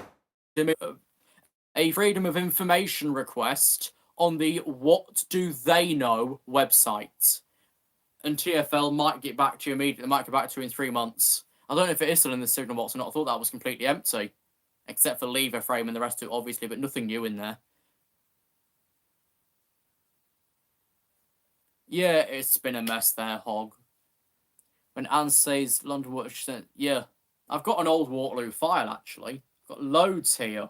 of information request on the What Do They Know website. And TfL might get back to you immediately. They might get back to you in 3 months. I don't know if it is still in the signal box or not. I thought that was completely empty. Except for lever frame and the rest of it, obviously, but nothing new in there. Yeah, it's been a mess there, Hog. When Anne says London Waterloo, yeah. I've got an old Waterloo file, actually. I've got loads here.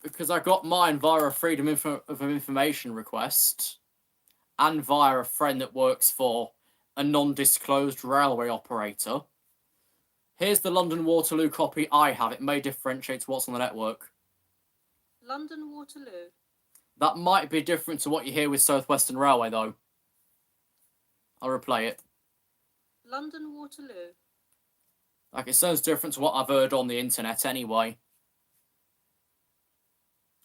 Because I got mine via a freedom of information request. And via a friend that works for a non-disclosed railway operator. Here's the London Waterloo copy I have. It may differentiate to what's on the network. London Waterloo? That might be different to what you hear with South Western Railway, though. I'll replay it. London Waterloo? Like, it sounds different to what I've heard on the internet anyway.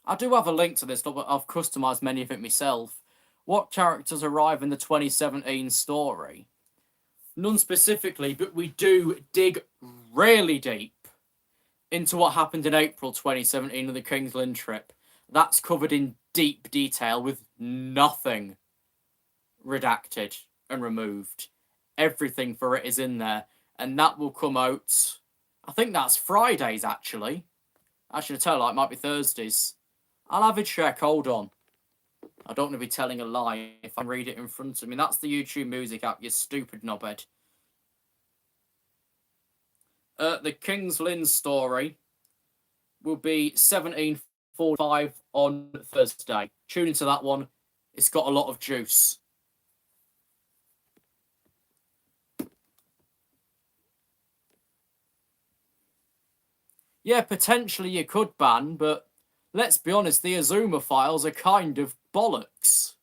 I do have a link to this, but I've customised many of it myself. What characters arrive in the 2017 story? None specifically, but we do dig really deep into what happened in April 2017 of the King's Lynn trip. That's covered in deep detail with nothing redacted and removed. Everything for it is in there. And that will come out, I think that's Fridays, actually. Actually, tell you, it might be Thursdays. I'll have a check, hold on. I don't want to be telling a lie if I read it in front of me. That's the YouTube Music app, you stupid knobhead. The King's Lynn story will be 17:45 on Thursday. Tune into that one. It's got a lot of juice. Yeah, potentially you could ban, but let's be honest, the Azuma files are kind of bollocks.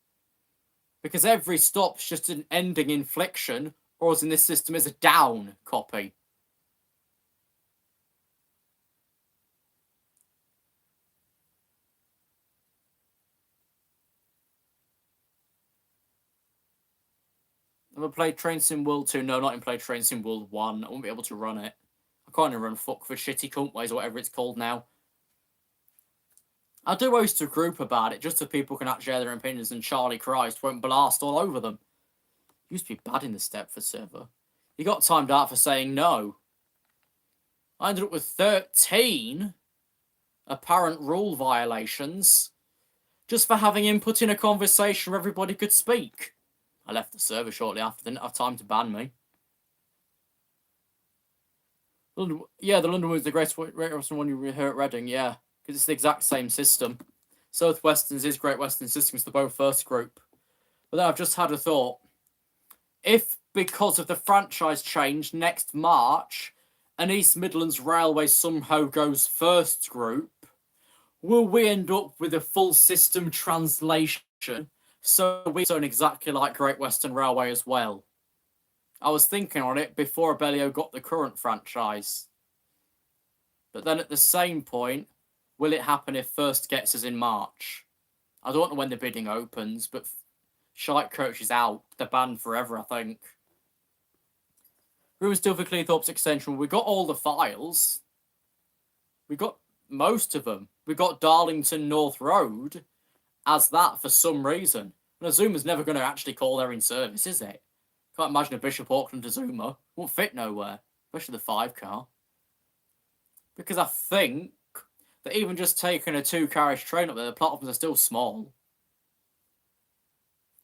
Because every stop's just an ending inflection, or as in this system is a down copy. Have I played Train Sim World 2? No, not in played Train Sim World 1. I won't be able to run it. I can't even run Fuck for Shitty Cuntways or whatever it's called now. I do host a group about it just so people can actually share their opinions and Charlie Christ won't blast all over them. Used to be bad in the Stepford server. He got timed out for saying no. I ended up with 13 apparent rule violations just for having input in a conversation where everybody could speak. I left the server shortly after, didn't have time to ban me. London, yeah, the London was the greatest one you heard at Reading, yeah. Because it's the exact same system. South Western's is Great Western Systems, the both first group. But then I've just had a thought. If, because of the franchise change next March, and East Midlands Railway somehow goes first group, will we end up with a full system translation so we sound exactly like Great Western Railway as well? I was thinking on it before Abellio got the current franchise. But then at the same point, will it happen if first gets us in March? I don't know when the bidding opens, but Shite Coach is out. They're banned forever, I think. Rumours still for Cleethorpes Extension. We got all the files. We got most of them. We got Darlington North Road as that for some reason. And Azuma's never going to actually call their in-service, is it? Can't imagine a Bishop Auckland Azuma. Won't fit nowhere, especially the 5 car. Because I think that even just taking a 2-carriage train up there, the platforms are still small.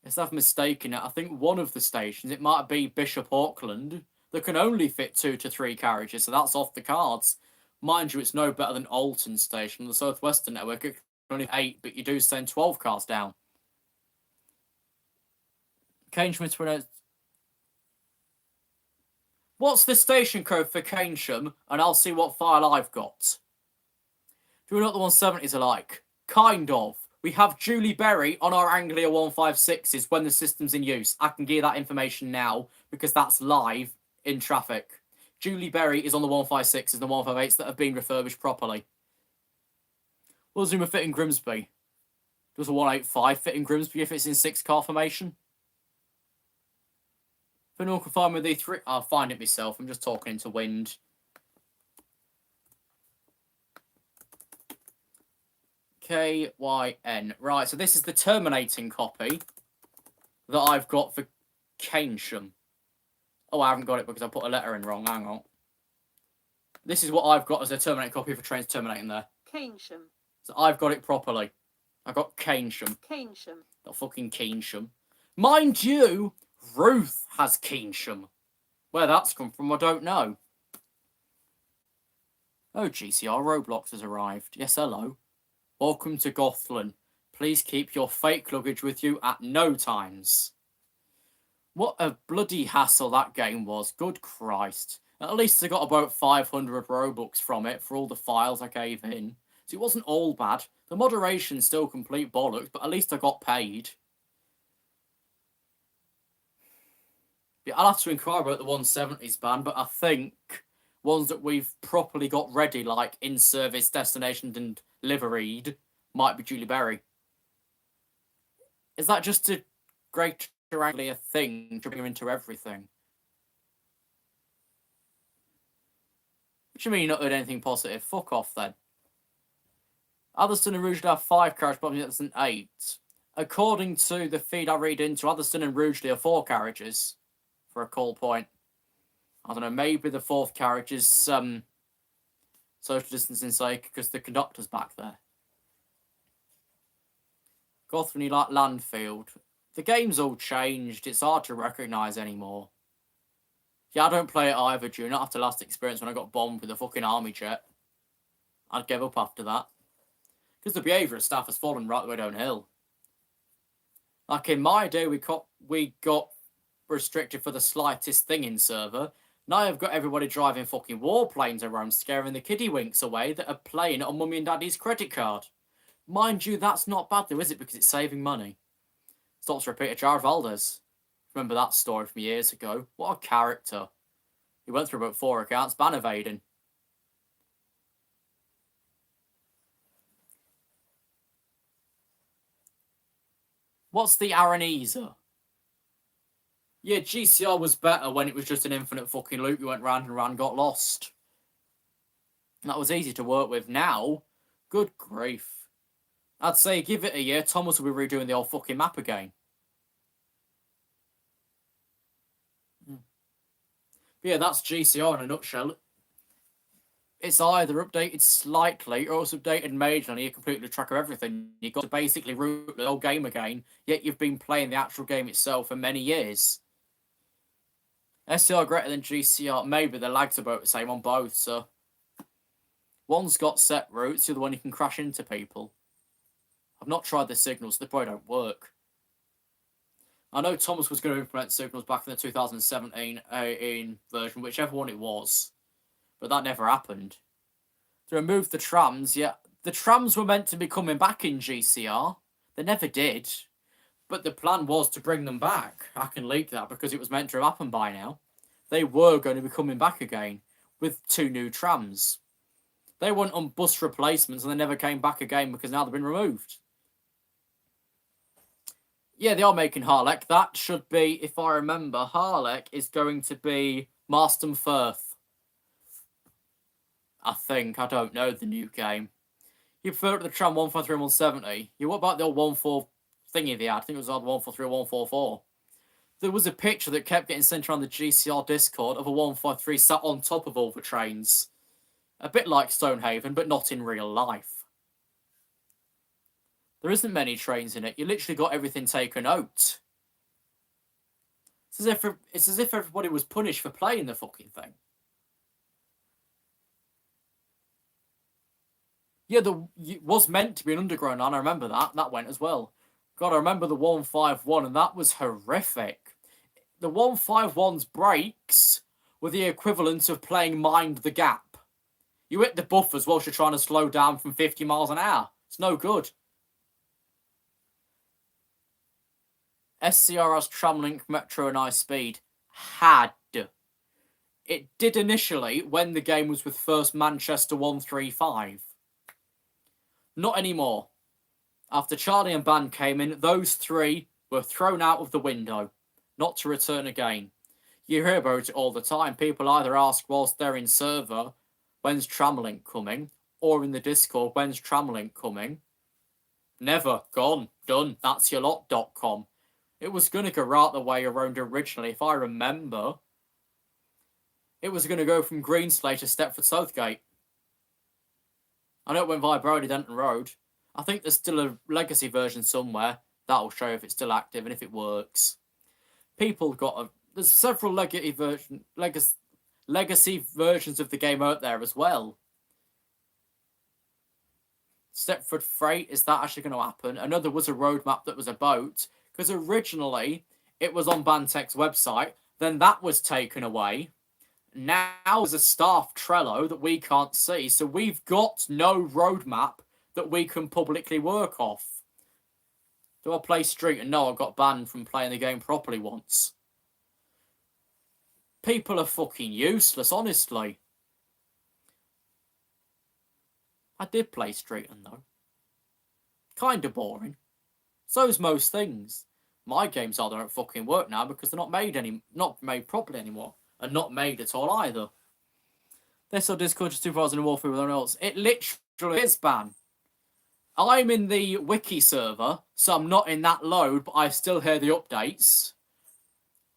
Instead of mistaking it, I think one of the stations, it might be Bishop Auckland, that can only fit 2 to 3 carriages, so that's off the cards. Mind you, it's no better than Alton Station. The South Western network, it can only 8, but you do send 12 cars down. Keynsham, what's the station code for Keynsham? And I'll see what file I've got. Do we know what the 170s are like? Kind of. We have Julie Berry on our Anglia 156s when the system's in use. I can give you that information now because that's live in traffic. Julie Berry is on the 156s and the 158s that have been refurbished properly. Will Zuma fit in Grimsby? Does a 185 fit in Grimsby if it's in 6-car formation? For no confirm with E3, I'll find it myself. I'm just talking into wind. KYN. Right, so this is the terminating copy that I've got for Keynsham. Oh, I haven't got it because I put a letter in wrong. Hang on. This is what I've got as a terminating copy for trains terminating there. Keynsham. So I've got it properly. I got Keynsham. Keynsham. Not fucking Keynsham. Mind you, Ruth has Keynsham. Where that's come from, I don't know. Oh, GCR Roblox has arrived. Yes, hello. Welcome to Gothland. Please keep your fake luggage with you at no times. What a bloody hassle that game was. Good Christ. At least I got about 500 Robux from it for all the files I gave in. So it wasn't all bad. The moderation's still complete bollocks, but at least I got paid. Yeah, I'll have to inquire about the 170s ban, but I think ones that we've properly got ready, like in-service, destinationed and liveried, might be Julie Berry. Is that just a great a thing to bring her into everything? What do you mean you're not heard anything positive? Fuck off then. Atherstone and Rugeley have 5 carriages, but that's an 8. According to the feed I read into, Atherstone and Rugeley are 4 carriages for a call point. I don't know, maybe the 4th carriage is social distancing sake because the conductor's back there. Gotham, you like Landfield. The game's all changed. It's hard to recognise anymore. Yeah, I don't play it either, June. Not after last experience when I got bombed with a fucking army jet. I'd give up after that. Because the behaviour of staff has fallen right the way downhill. Like in my day, we got restricted for the slightest thing in server. Now I've got everybody driving fucking warplanes around, scaring the kiddywinks away that are playing on mummy and daddy's credit card. Mind you, that's not bad though, is it? Because it's saving money. Stops repeater Jar Valdez. Remember that story from years ago? What a character. He went through about 4 accounts, ban evading. What's the Aranesa? Yeah, GCR was better when it was just an infinite fucking loop. You went round and round, got lost. And that was easy to work with. Now, good grief. I'd say give it a year, Thomas will be redoing the old fucking map again. But yeah, that's GCR in a nutshell. It's either updated slightly or it's updated majorly. You completely track of everything. You've got to basically root the whole game again, yet you've been playing the actual game itself for many years. SCR greater than GCR. Maybe the lag's about the same on both, so. One's got set routes, the other one you can crash into people. I've not tried the signals, they probably don't work. I know Thomas was going to implement signals back in the 2017 version, whichever one it was. But that never happened. To remove the trams, yeah. The trams were meant to be coming back in GCR. They never did. But the plan was to bring them back. I can leak that because it was meant to have happened by now. They were going to be coming back again with 2 new trams. They went on bus replacements and they never came back again because now they've been removed. Yeah, they are making Harlech. That should be, if I remember, Harlech is going to be Marston Firth. I think. I don't know the new game. You prefer the tram 153 and 170. Yeah, what about the old 14 thingy they had? I think it was old 143 or 144. There was a picture that kept getting sent around the GCR Discord of a 153 sat on top of all the trains. A bit like Stonehaven, but not in real life. There isn't many trains in it. You literally got everything taken out. It's as if everybody was punished for playing the fucking thing. Yeah, it was meant to be an underground line. I remember that. That went as well. God, I remember the 151, and that was horrific. The 151's brakes were the equivalent of playing Mind the Gap. You hit the buffers whilst you're trying to slow down from 50 miles an hour. It's no good. SCR's Tramlink Metro and High Speed had. It did initially when the game was with First Manchester 135. Not anymore. After Charlie and Band came in, those three were thrown out of the window, not to return again. You hear about it all the time. People either ask whilst they're in server, when's Tramlink coming? Or in the Discord, when's Tramlink coming? Never. Gone. Done. That's your lot.com. It was going to go right the way around originally, if I remember. It was going to go from Greenslade to Stepford Southgate. I know it went via Brodie Denton Road. I think there's still a legacy version somewhere. That'll show if it's still active and if it works. There's several legacy versions of the game out there as well. Stepford Freight, is that actually going to happen? I know there was a roadmap that was about, because originally it was on Bantech's website, then that was taken away. Now there's a staff Trello that we can't see, so we've got no roadmap that we can publicly work off. Do I play Street? And no, I got banned from playing the game properly once. People are fucking useless, honestly. I did play Street, and though. Kinda boring. So's most things. My games don't fucking work now because they're not made properly anymore. And not made at all either. This or Discord just 2000 Warfare with anyone else. It literally is ban. I'm in the wiki server, so I'm not in that load, but I still hear the updates.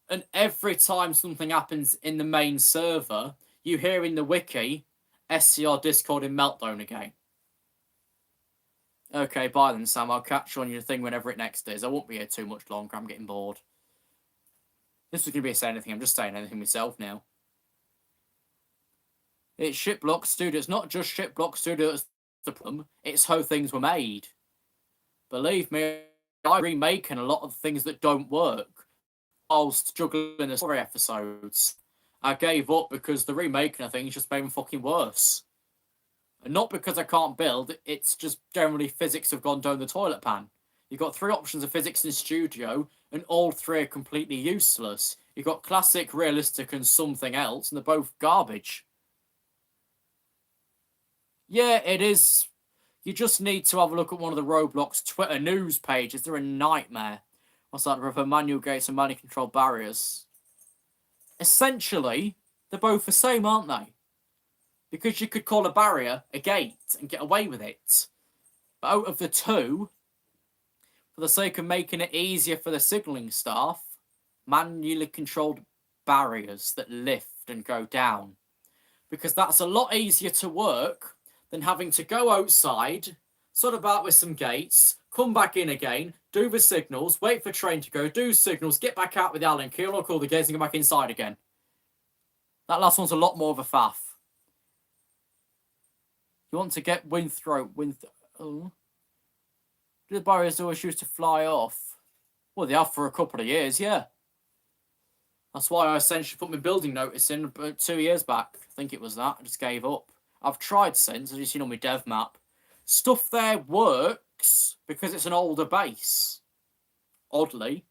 And every time something happens in the main server, you hear in the wiki, SCR Discord in meltdown again. Okay, bye then, Sam. I'll catch you on your thing whenever it next is. I won't be here too much longer. I'm getting bored. This was going to be a say anything. I'm just saying anything myself now. It's Shipblock Studio. It's not just Shipblock Studio that's the problem. It's how things were made. Believe me, I'm remaking a lot of things that don't work whilst juggling the story episodes. I gave up because the remaking of things just made them fucking worse. And not because I can't build, it's just generally physics have gone down the toilet pan. You've got 3 options of physics in studio, and all 3 are completely useless. You've got classic, realistic, and something else, and they're both garbage. Yeah, it is. You just need to have a look at one of the Roblox Twitter news pages. They're a nightmare. What's that? For manual gates and manually controlled barriers. Essentially, they're both the same, aren't they? Because you could call a barrier a gate and get away with it. But out of the 2, for the sake of making it easier for the signalling staff, manually controlled barriers that lift and go down. Because that's a lot easier to work than having to go outside, sort about with some gates, come back in again, do the signals, wait for train to go, do signals, get back out with the Allen key, unlock all the gates and go back inside again. That last one's a lot more of a faff. You want to get oh. Do the barriers always used to fly off? Well, they have for a couple of years, yeah. That's why I essentially put my building notice in about 2 years back. I think it was that. I just gave up. I've tried since, as you've seen on my dev map. Stuff there works because it's an older base. Oddly.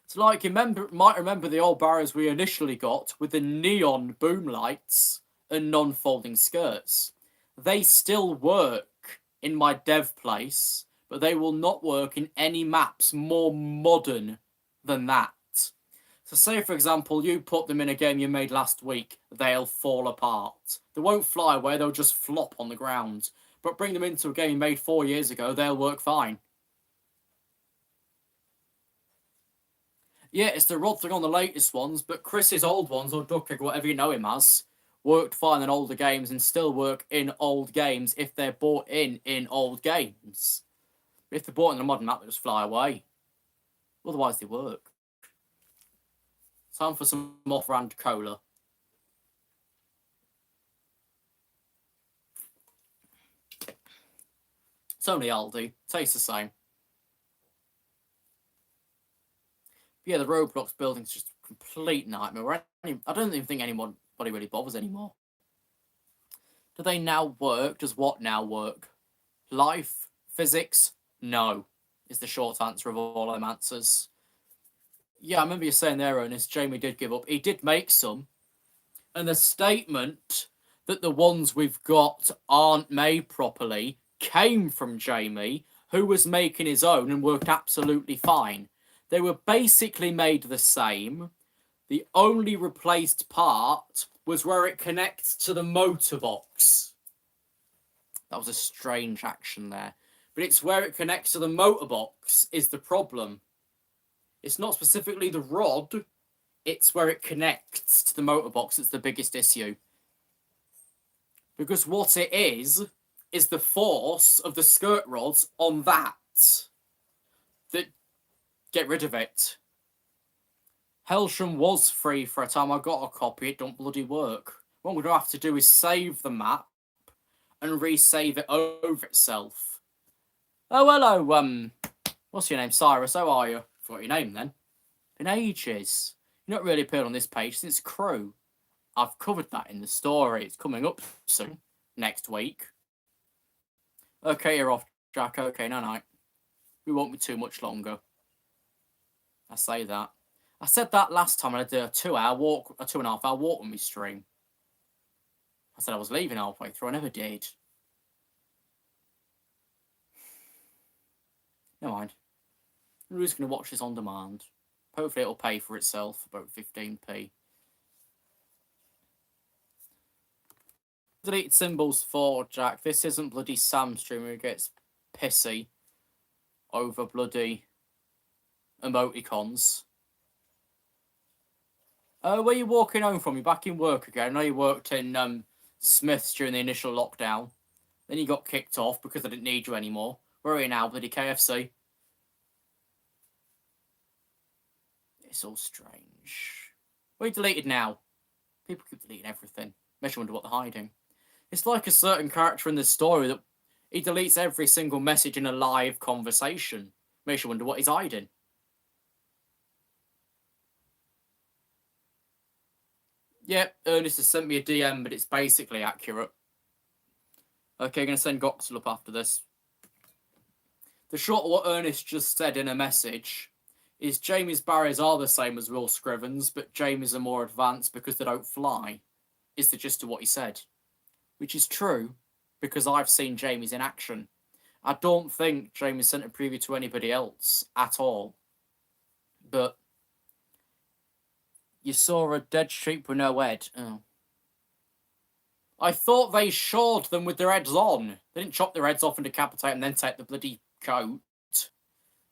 It's like you might remember the old barriers we initially got with the neon boom lights and non-folding skirts. They still work in my dev place, but they will not work in any maps more modern than that. So say, for example, you put them in a game you made last week, they'll fall apart. They won't fly away, they'll just flop on the ground. but bring them into a game you made 4 years ago, they'll work fine. Yeah, it's the rod thing on the latest ones, but Chris's old ones, or Duckegg, whatever you know him as, worked fine in older games and still work in old games if they're bought in old games. If they're bought in a modern map, they just fly away. Otherwise, they work. Time for some off-brand cola. It's only Aldi. Tastes the same. But yeah, the Roblox building's just a complete nightmare. I don't even think anybody really bothers anymore. Do they now work? Does what now work? Life? Physics? No, is the short answer of all them answers. Yeah, I remember you saying there, Ernest, Jamie did give up. He did make some. And the statement that the ones we've got aren't made properly came from Jamie, who was making his own and worked absolutely fine. They were basically made the same. The only replaced part was where it connects to the motor box. That was a strange action there. But it's where it connects to the motor box is the problem. It's not specifically the rod, it's where it connects to the motor box that's the biggest issue. Because what it is the force of the skirt rods on that get rid of it. Helsham was free for a time. I got a copy. It don't bloody work. What we're going to have to do is save the map and resave it over itself. Oh, hello, what's your name? Cyrus, how are you? Forgot your name then. Been ages. You're not really appeared on this page since Crew. I've covered that in the story. It's coming up soon. Next week. Okay, you're off, Jack. Okay, night. We won't be too much longer. I say that. I said that last time I did a 2.5 hour walk on my stream. I said I was leaving halfway through. I never did. Never mind. Who's going to watch this on demand? Hopefully it'll pay for itself, about 15p. Delete symbols for Jack. This isn't bloody Sam stream who gets pissy over bloody emoticons. Where are you walking home from? You're back in work again. I know you worked in Smith's during the initial lockdown. Then you got kicked off because I didn't need you anymore. Where are you now, bloody KFC? It's all strange. What are you deleted now? People keep deleting everything. Makes you wonder what they're hiding. It's like a certain character in the story that he deletes every single message in a live conversation. Makes you wonder what he's hiding. Yep, Ernest has sent me a DM, but it's basically accurate. Okay, I'm going to send Goxel up after this. The short of what Ernest just said in a message is Jamie's barriers are the same as Will Scrivens, but Jamie's are more advanced because they don't fly, is the gist of what he said. Which is true, because I've seen Jamie's in action. I don't think Jamie sent a preview to anybody else at all. But you saw a dead sheep with no head. Oh. I thought they shored them with their heads on. They didn't chop their heads off and decapitate and then take the bloody coat.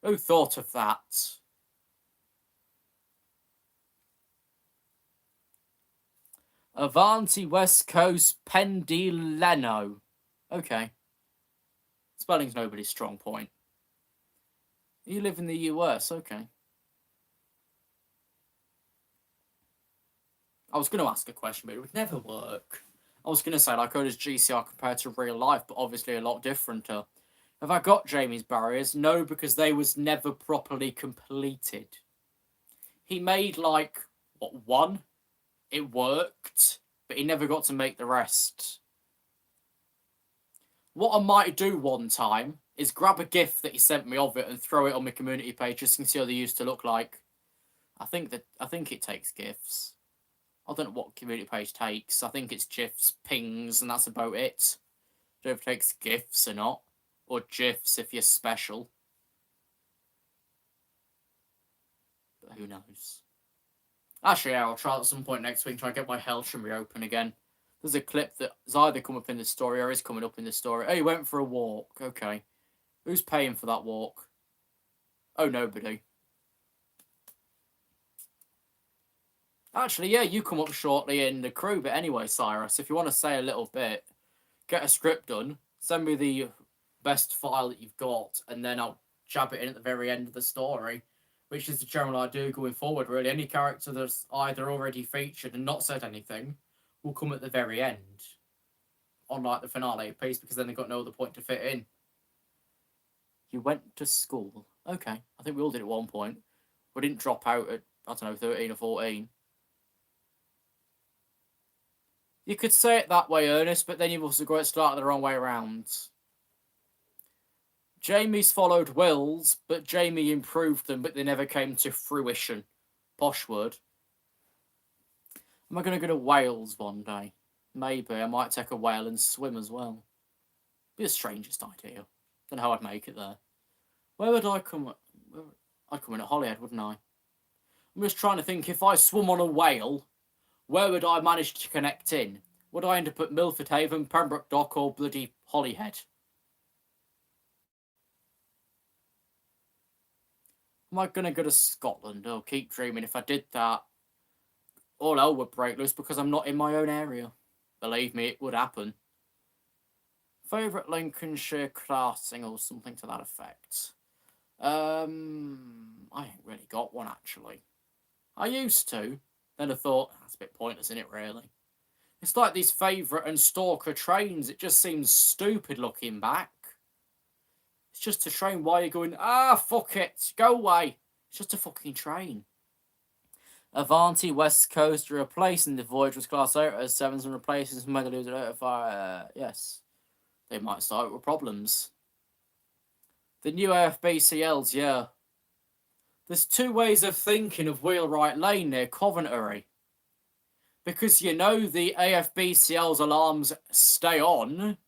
Who thought of that? Avanti West Coast Pendileno. Okay. Spelling's nobody's strong point. You live in the US, okay. I was going to ask a question, but it would never work. I was going to say, like, how does GCR compare to real life, but obviously a lot different. Have I got Jamie's barriers? No, because they was never properly completed. He made, like, what, one? It worked, but he never got to make the rest. What I might do one time is grab a GIF that he sent me of it and throw it on my community page just to see how they used to look like. I think it takes GIFs. I don't know what community page takes. I think it's GIFs, pings, and that's about it. I don't know if it takes GIFs or not. Or GIFs if you're special. But who knows? Actually, yeah, I'll try it at some point next week and try to get my Helsham reopen again. There's a clip that's either come up in the story or is coming up in the story. Oh, he went for a walk. Okay. Who's paying for that walk? Oh, nobody. Actually, yeah, you come up shortly in the crew bit anyway, Cyrus. If you want to say a little bit, get a script done, send me the best file that you've got, and then I'll jab it in at the very end of the story, which is the general idea going forward, really. Any character that's either already featured and not said anything will come at the very end, unlike the finale piece, because then they've got no other point to fit in. You went to school. Okay, I think we all did at one point. We didn't drop out at, I don't know, 13 or 14. You could say it that way, Ernest, but then you've also got it started the wrong way around. Jamie's followed Will's, but Jamie improved them, but they never came to fruition. Posh word. Am I going to go to Wales one day? Maybe. I might take a whale and swim as well. Be the strangest idea. Don't know how I'd make it there. Where would I come? I'd come in at Holyhead, wouldn't I? I'm just trying to think, if I swum on a whale, where would I manage to connect in? Would I end up at Milford Haven, Pembroke Dock, or bloody Holyhead? Am I going to go to Scotland? Oh, keep dreaming. If I did that, all hell would break loose because I'm not in my own area. Believe me, it would happen. Favourite Lincolnshire crossing or something to that effect. I ain't really got one, actually. I used to. Then I thought, that's a bit pointless, isn't it, really? It's like these favourite and stalker trains. It just seems stupid looking back. It's just a train. Why are you going, fuck it, go away. It's just a fucking train. Avanti, West Coast, replacing the Voyage was Class 8 as 7s and replacing Megaloo's at fire. Yes. They might start with problems. The new AFBCLs, yeah. There's two ways of thinking of Wheelwright Lane near Coventry. Because you know the AFBCL's alarms stay on,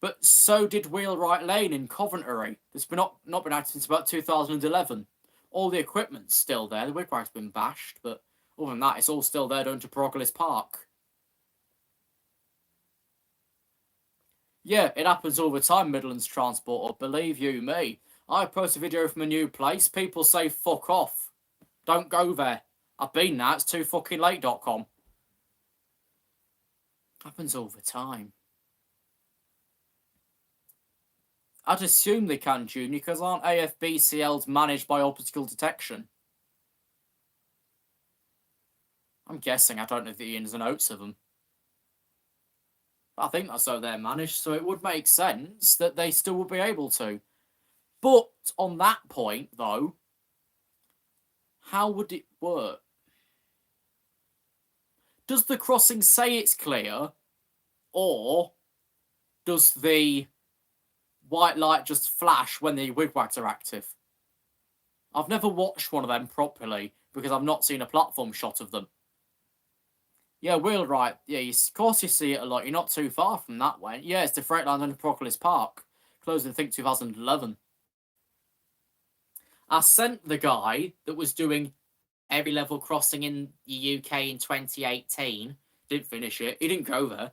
but so did Wheelwright Lane in Coventry. It's been not been active since about 2011. All the equipment's still there. The wigwag's been bashed, but other than that, it's all still there down to Proglis Park. Yeah, it happens all the time, Midlands Transporter. Believe you me. I post a video from a new place. People say, fuck off. Don't go there. I've been there. It's too fucking late.com. Happens all the time. I'd assume they can, Junior, because aren't AFBCLs managed by obstacle detection? I'm guessing. I don't know the ins and outs of them. I think that's how they're managed, so it would make sense that they still would be able to. But on that point, though, how would it work? Does the crossing say it's clear, or does the white light just flash when the wigwags are active? I've never watched one of them properly because I've not seen a platform shot of them. Yeah, Wheelwright. Yeah, of course you see it a lot. You're not too far from that way. Yeah, it's the freight line under Proglis Park. Closed in, I think, 2011. I sent the guy that was doing every level crossing in the UK in 2018. Didn't finish it. He didn't go there.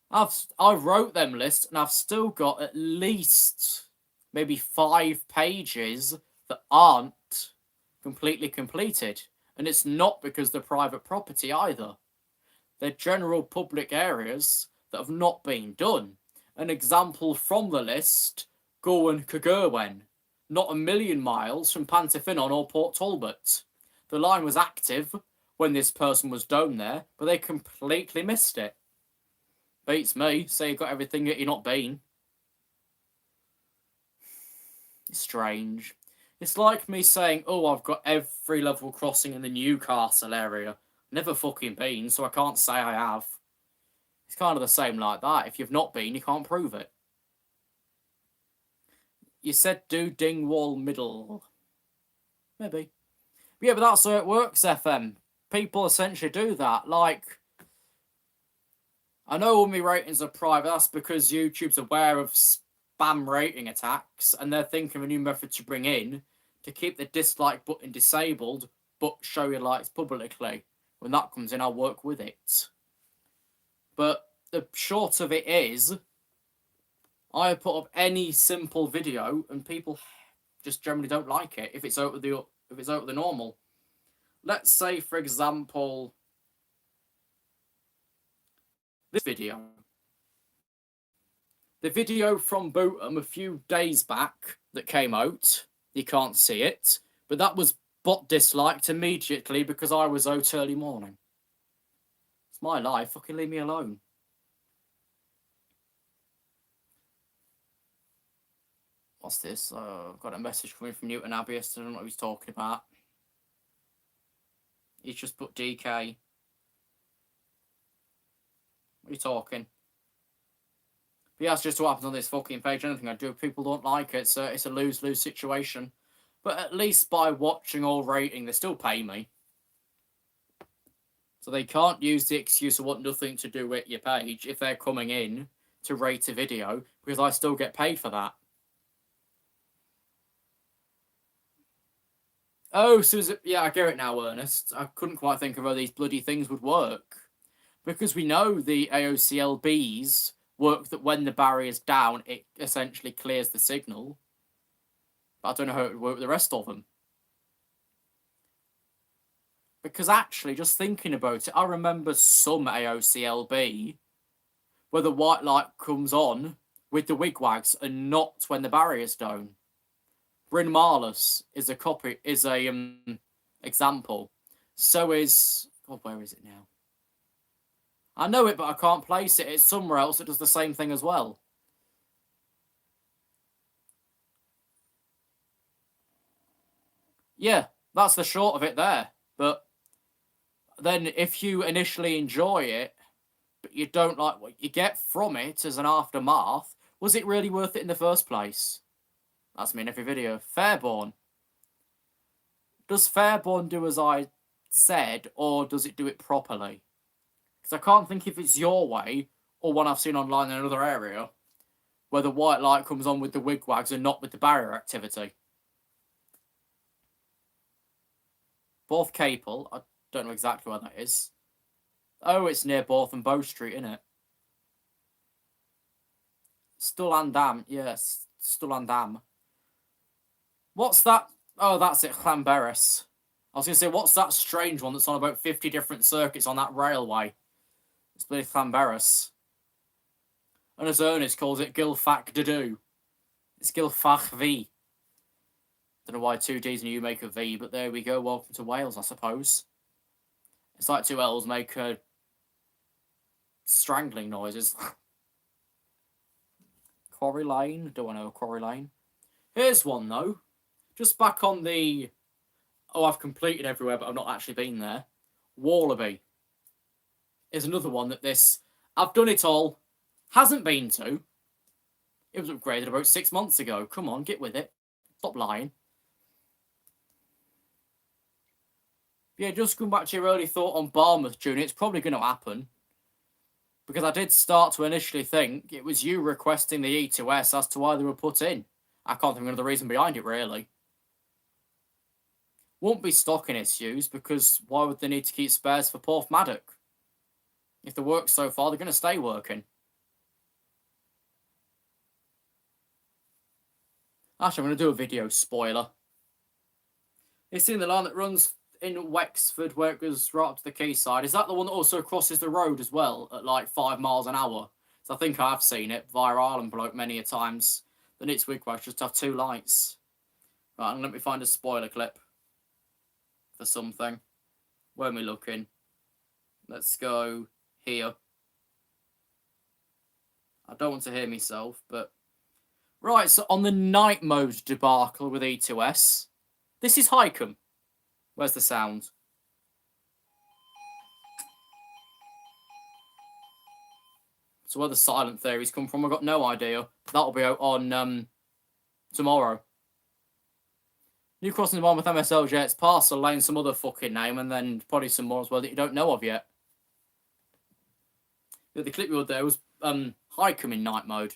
I wrote them lists, and I've still got at least maybe 5 pages that aren't completely completed. And it's not because they're private property either. They're general public areas that have not been done. An example from the list, Gowan Cagerwen, not a million miles from Pantyffin or Port Talbot. The line was active when this person was down there, but they completely missed it. Beats me, say you got everything that you're not been. It's strange. It's like me saying, oh, I've got every level crossing in the Newcastle area. Never fucking been, so I can't say I have. It's kind of the same like that. If you've not been, you can't prove it. You said do Dingwall Middle. Maybe. But yeah, but that's how it works, FM. People essentially do that. Like, I know all my ratings are private. That's because YouTube's aware of spam rating attacks, and they're thinking of a new method to bring in to keep the dislike button disabled, but show your likes publicly. When that comes in, I'll work with it. the short of it is, I put up any simple video and people just generally don't like it if it's out of the normal. Let's say, for example, this video. The video from Bootham a few days back that came out, you can't see it, but that was bot disliked immediately because I was out early morning. It's my life, fucking leave me alone. What's this? I've got a message coming from Newton Abbey's. I don't know what he's talking about. He's just put DK. What are you talking? But yeah, that's just what happens on this fucking page. Anything I do, if people don't like it, so it's a lose-lose situation. But at least by watching or rating, they still pay me. So they can't use the excuse of what nothing to do with your page if they're coming in to rate a video, because I still get paid for that. Oh, so is it, yeah, I get it now, Ernest. I couldn't quite think of how these bloody things would work. Because we know the AOCLBs work that when the barrier's down, it essentially clears the signal. But I don't know how it would work with the rest of them. Because actually, just thinking about it, I remember some AOCLB where the white light comes on with the wigwags and not when the barrier's down. Bryn Marlus is a example. So is, God, where is it now? I know it, but I can't place it. It's somewhere else that does the same thing as well. Yeah, that's the short of it there. But then if you initially enjoy it, but you don't like what you get from it as an aftermath, was it really worth it in the first place? That's me in every video. Fairborn. Does Fairborn do as I said, or does it do it properly? Because I can't think if it's your way, or one I've seen online in another area, where the white light comes on with the wigwags and not with the barrier activity. Borth Capel, I don't know exactly where that is. Oh, it's near Borth and Bow Street, isn't it? Stullandam, yes, Stullandam. What's that? Oh, that's it, Llanberis. I was going to say, what's that strange one that's on about 50 different circuits on that railway? It's bloody Llanberis. And as Ernest calls it, Gilfac Dadu. It's Gilfach V. Don't know why two D's and a U make a V, but there we go. Welcome to Wales, I suppose. It's like two L's make strangling noises. Quarry Lane? Don't I know Quarry Lane? Here's one, though. Just back on the... Oh, I've completed everywhere, but I've not actually been there. Wallaby is another one that this... I've done it all. Hasn't been to. It was upgraded about 6 months ago. Come on, get with it. Stop lying. Yeah, just going back to your early thought on Barmouth, Junior, it's probably going to happen. Because I did start to initially think it was you requesting the E2S as to why they were put in. I can't think of another reason behind it, really. Won't be stocking issues, because why would they need to keep spares for Porthmadog? If they work so far, they're going to stay working. Actually, I'm going to do a video spoiler. It's in the line that runs in Wexford, where it goes right up to the quayside. Is that the one that also crosses the road as well, at like 5 miles an hour? So I think I have seen it via Ireland bloke many a times. Then it's wigwags just have 2 lights. Right, and let me find a spoiler clip for something. Where am I looking? Let's go here. I don't want to hear myself, but... Right, so on the night mode debacle with E2S, this is Highcombe. Where's the sound? So where the silent theories come from, I've got no idea. That'll be out on tomorrow. New crossing the one with MSL Jets, Parcel Lane, some other fucking name, and then probably some more as well that you don't know of yet. The clip you had there was Highcombe in night mode.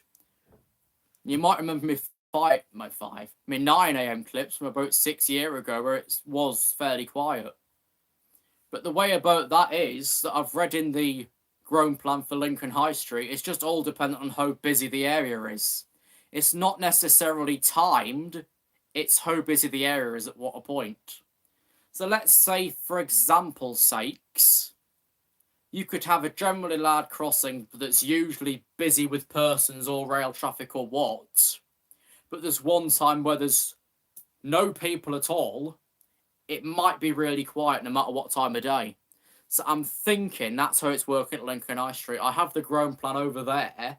You might remember me 9 AM clips from about 6 years ago where it was fairly quiet. But the way about that is that I've read in the grown plan for Lincoln High Street. It's just all dependent on how busy the area is. It's not necessarily timed, it's how busy the area is at what point. So let's say, for example's sakes, you could have a generally large crossing that's usually busy with persons or rail traffic or what, but there's one time where there's no people at all. It might be really quiet no matter what time of day. So I'm thinking that's how it's working at Lincoln High Street. I have the grown plan over there,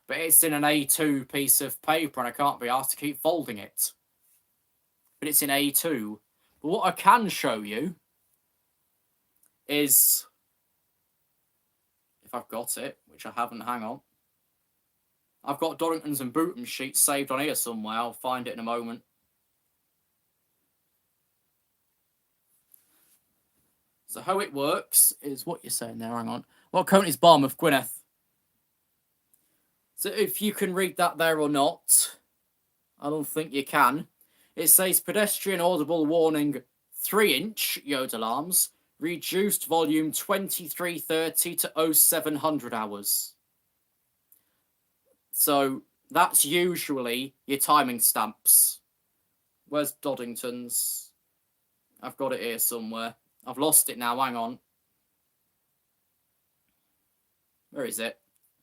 but it's in an A2 piece of paper and I can't be asked to keep folding it. But it's in A2. But what I can show you is, if I've got it, which I haven't, hang on. I've got Dorrington's and Bootham sheets saved on here somewhere. I'll find it in a moment. So how it works is what you're saying there, hang on. What county is Barmouth, Gwyneth? So if you can read that there or not, I don't think you can. It says pedestrian audible warning 3-inch Yode alarms, reduced volume 2330 to 0700 hours. So that's usually your timing stamps. Where's Doddington's? I've got it here somewhere. I've lost it now, hang on. Where is it?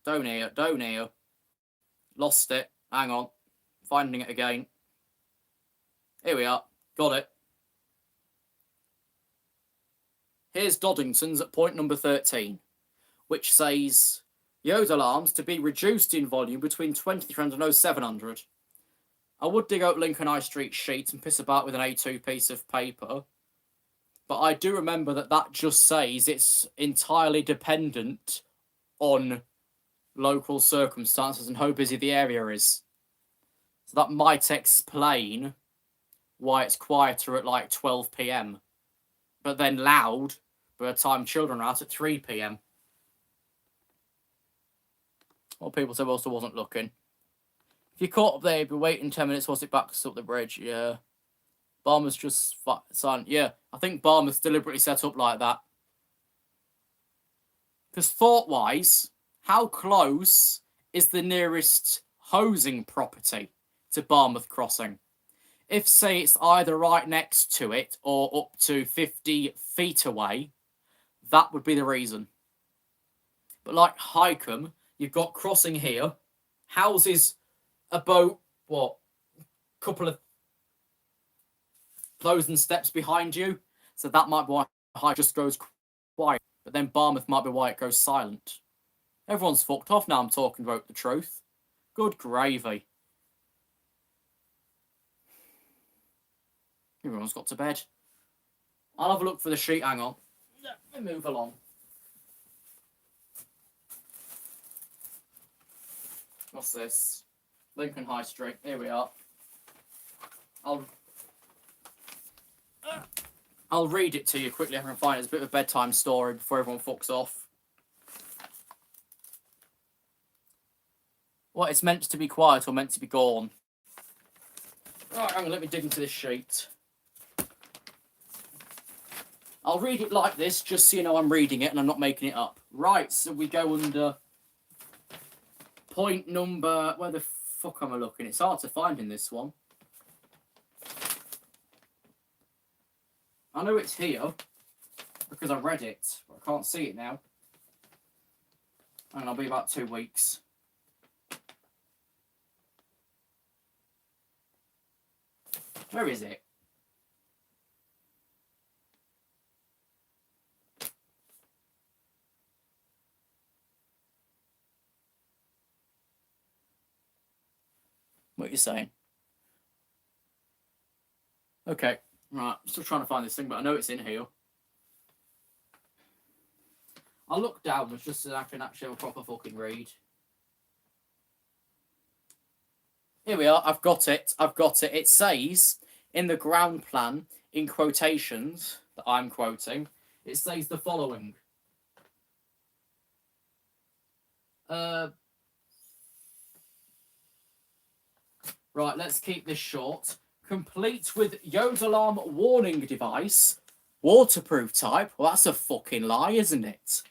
Down here. Lost it, hang on. Finding it again. Here we are, got it. Here's Doddington's at point number 13, which says, Yode alarms to be reduced in volume between 2300 and 0700. I would dig out Lincoln High Street sheet and piss about with an A2 piece of paper, but I do remember that just says it's entirely dependent on local circumstances and how busy the area is. So that might explain why it's quieter at like 12 p.m, but then loud by the time children are out at 3 p.m. Well, people say also wasn't looking. If you caught up there, you'd be waiting 10 minutes whilst it backs up the bridge. Yeah. Barmouth's just silent. Yeah, I think Barmouth's deliberately set up like that. Because thought-wise, how close is the nearest housing property to Barmouth Crossing? If, say, it's either right next to it or up to 50 feet away, that would be the reason. But like Highcombe, you've got crossing here, houses about, what, couple of thousand steps behind you. So that might be why Highcombe just goes quiet. But then Barmouth might be why it goes silent. Everyone's fucked off now I'm talking about the truth. Good gravy. Everyone's got to bed. I'll have a look for the sheet, hang on. Let me move along. What's this? Lincoln High Street. Here we are. I'll read it to you quickly if I can find it. It's a bit of a bedtime story before everyone fucks off. What, it's meant to be quiet or meant to be gone? Right, hang on, let me dig into this sheet. I'll read it like this, just so you know I'm reading it and I'm not making it up. Right, so we go under point number... Where the fuck am I looking? It's hard to find in this one. I know it's here, because I read it, but I can't see it now. And I'll be about 2 weeks. Where is it? What are you saying? Okay, right. I'm still trying to find this thing, but I know it's in here. I'll look downwards just so I can actually have a proper fucking read. Here we are. I've got it. It says in the ground plan, in quotations that I'm quoting, it says the following. Right, let's keep this short. Complete with Yode alarm warning device, waterproof type. Well, that's a fucking lie, isn't it?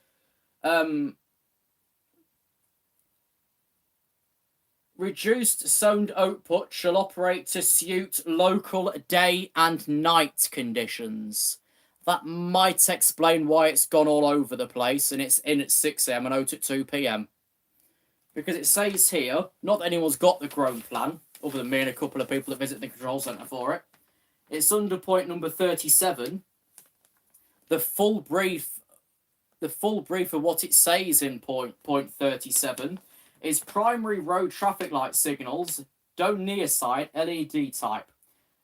Reduced sound output shall operate to suit local day and night conditions. That might explain why it's gone all over the place and it's in at 6 a.m. and out at 2 p.m. Because it says here, not that anyone's got the grown plan, other than me and a couple of people that visit the control centre for it. It's under point number 37. The full brief of what it says in point 37 is primary road traffic light signals, don't near side LED type.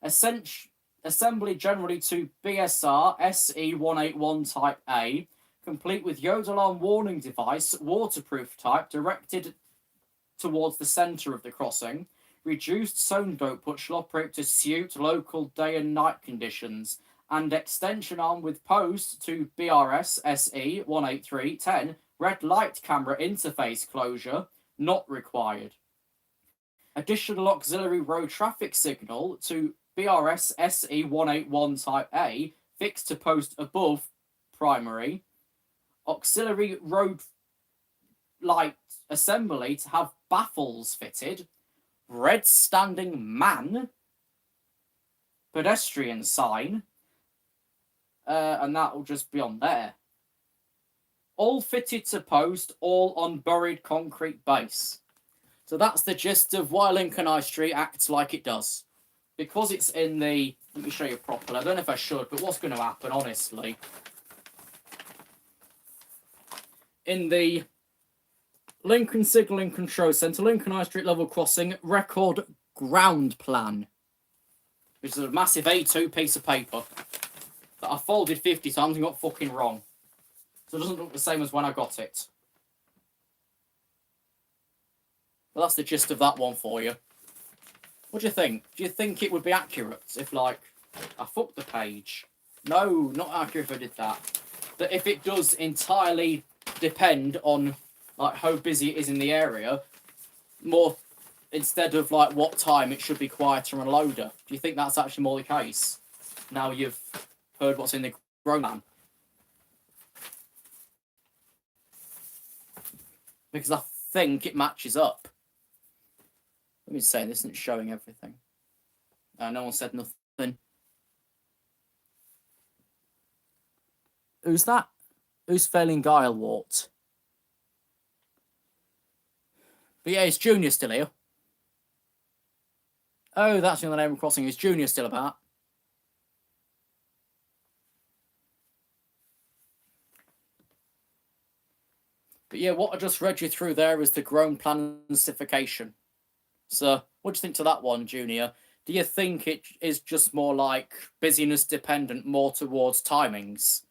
Assembly generally to BSR SE181 type A, complete with Yodel alarm warning device, waterproof type, directed towards the centre of the crossing. Reduced sound output shall operate to suit local day and night conditions, and extension arm with post to BRS SE 18310 red light camera interface closure not required. Additional auxiliary road traffic signal to BRS SE 181 type A fixed to post above primary. Auxiliary road light assembly to have baffles fitted. Red standing man. Pedestrian sign. And that will just be on there. All fitted to post, all on buried concrete base. So that's the gist of why Lincoln High Street acts like it does. Because it's in the... Let me show you properly. I don't know if I should, but what's going to happen, honestly? In the Lincoln Signalling Control Centre, Lincoln High Street level crossing, record ground plan. Which is a massive A2 piece of paper that I folded 50 times and got fucking wrong. So it doesn't look the same as when I got it. But that's the gist of that one for you. What do you think? Do you think it would be accurate if, like, I fucked the page? No, not accurate if I did that. That if it does entirely depend on, like, how busy it is in the area, more, instead of, like, what time it should be quieter and louder. Do you think that's actually more the case? Now you've heard what's in the grown man. Because I think it matches up. Let me say, this isn't showing everything. No one said nothing. Who's that? Who's failing Guilewart? But yeah, is Junior still here? Oh, that's the other name of crossing. Is Junior still about? But yeah, what I just read you through there is the grown planification. So, what do you think to that one, Junior? Do you think it is just more like busyness dependent, more towards timings?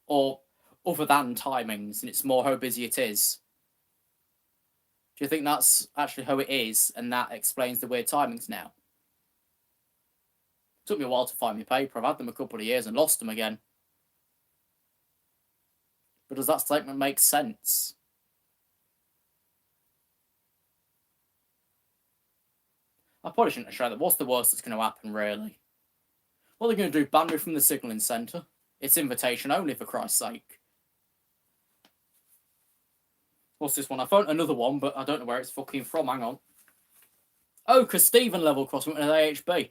Or other than timings, and it's more how busy it is? Do you think that's actually how it is, and that explains the weird timings now? Took me a while to find my paper. I've had them a couple of years and lost them again. But does that statement make sense? I probably shouldn't have shown that. What's the worst that's going to happen, really? What are they going to do? Ban me from the signalling centre? It's invitation only, for Christ's sake. What's this one? I found another one, but I don't know where it's fucking from. Hang on. Oh, because Stephen level crossing with an AHB.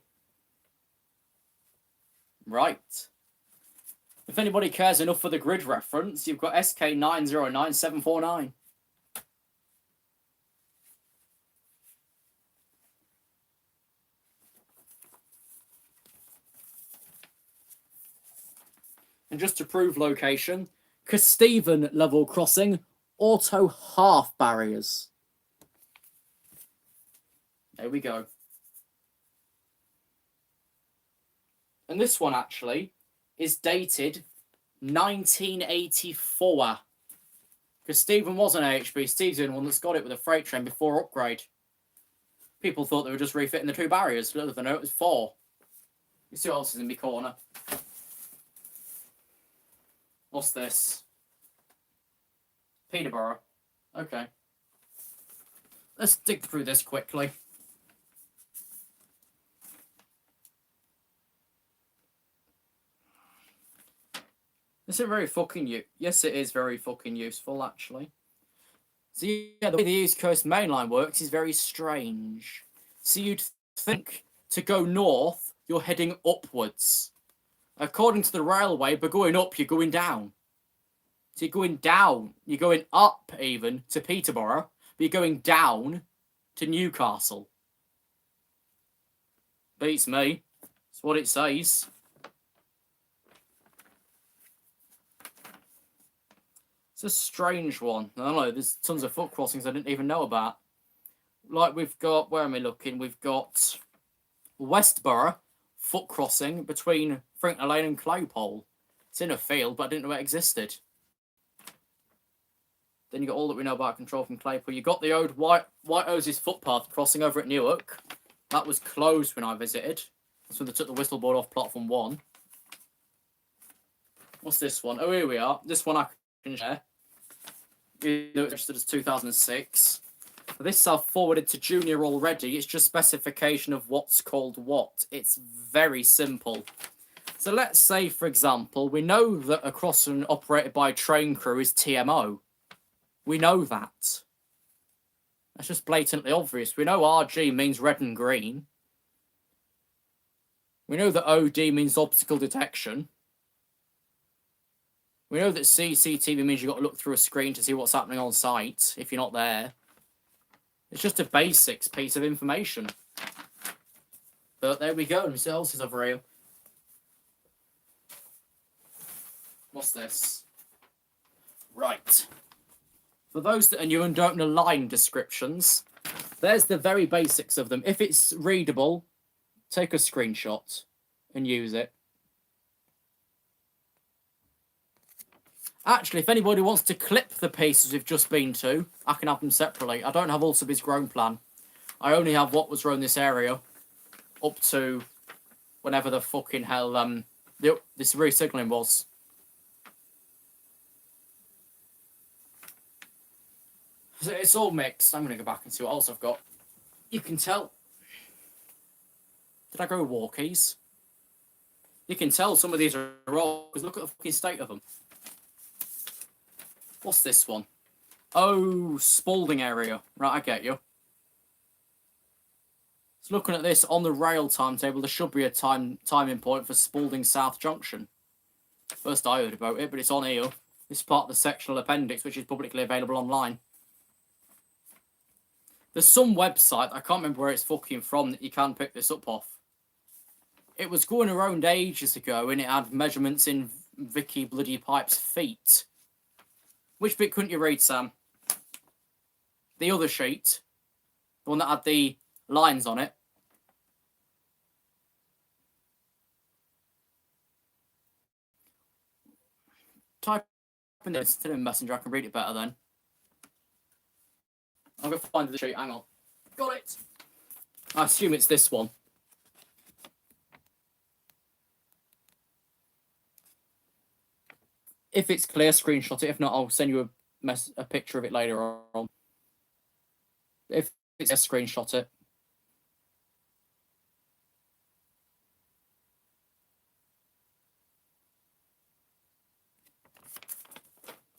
Right. If anybody cares enough for the grid reference, you've got SK909749. And just to prove location, Kesteven level crossing, auto half barriers. There we go. And this one actually is dated 1984. Because Stephen was an AHB. Steve's the only one that's got it with a freight train before upgrade. People thought they were just refitting the two barriers. Little did they know it was 4. You see what else is in my corner? What's this? Peterborough. Okay. Let's dig through this quickly. Is it very fucking Yes, it is very fucking useful, actually. So yeah, the way the East Coast Main Line works is very strange. So you'd think to go north, you're heading upwards. According to the railway, but going up, you're going down. So you're going down, you're going up even to Peterborough, but you're going down to Newcastle. Beats me. That's what it says. It's a strange one. I don't know, there's tons of foot crossings I didn't even know about. Like we've got, where am I looking? We've got Westborough foot crossing between Frinkner Lane and Claypole. It's in a field, but I didn't know it existed. Then you got all that we know about control from Claypole. You got the old White Hoses footpath crossing over at Newark. That was closed when I visited. That's when they took the whistleboard off platform 1. What's this one? Oh, here we are. This one I can share. It's registered as 2006. This I've forwarded to Junior already. It's just specification of what's called what. It's very simple. So let's say, for example, we know that a crossing operated by a train crew is TMO. We know that. That's just blatantly obvious. We know RG means red and green. We know that OD means obstacle detection. We know that CCTV means you've got to look through a screen to see what's happening on site if you're not there. It's just a basics piece of information. But there we go. What else is over here? What's this? Right. For those that are new and don't know line descriptions, there's the very basics of them. If it's readable, take a screenshot and use it. Actually, if anybody wants to clip the pieces we've just been to, I can have them separately. I don't have Alsaby's grown plan. I only have what was around this area up to whenever the fucking hell this resignaling was. So it's all mixed. I'm going to go back and see what else I've got. You can tell. Did I go walkies? You can tell some of these are wrong because look at the fucking state of them. What's this one? Oh, Spalding area. Right, I get you. So looking at this, on the rail timetable, there should be a timing point for Spalding South Junction. First I heard about it, but it's on here. This is part of the sectional appendix, which is publicly available online. There's some website, I can't remember where it's fucking from, that you can pick this up off. It was going around ages ago, and it had measurements in Vicky Bloody Pipe's feet. Which bit couldn't you read, Sam? The other sheet. The one that had the lines on it. Type in this to the messenger, I can read it better then. I'm going to find the sheet, hang on. Got it! I assume it's this one. If it's clear, screenshot it. If not, I'll send you a picture of it later on. If it's a screenshot it.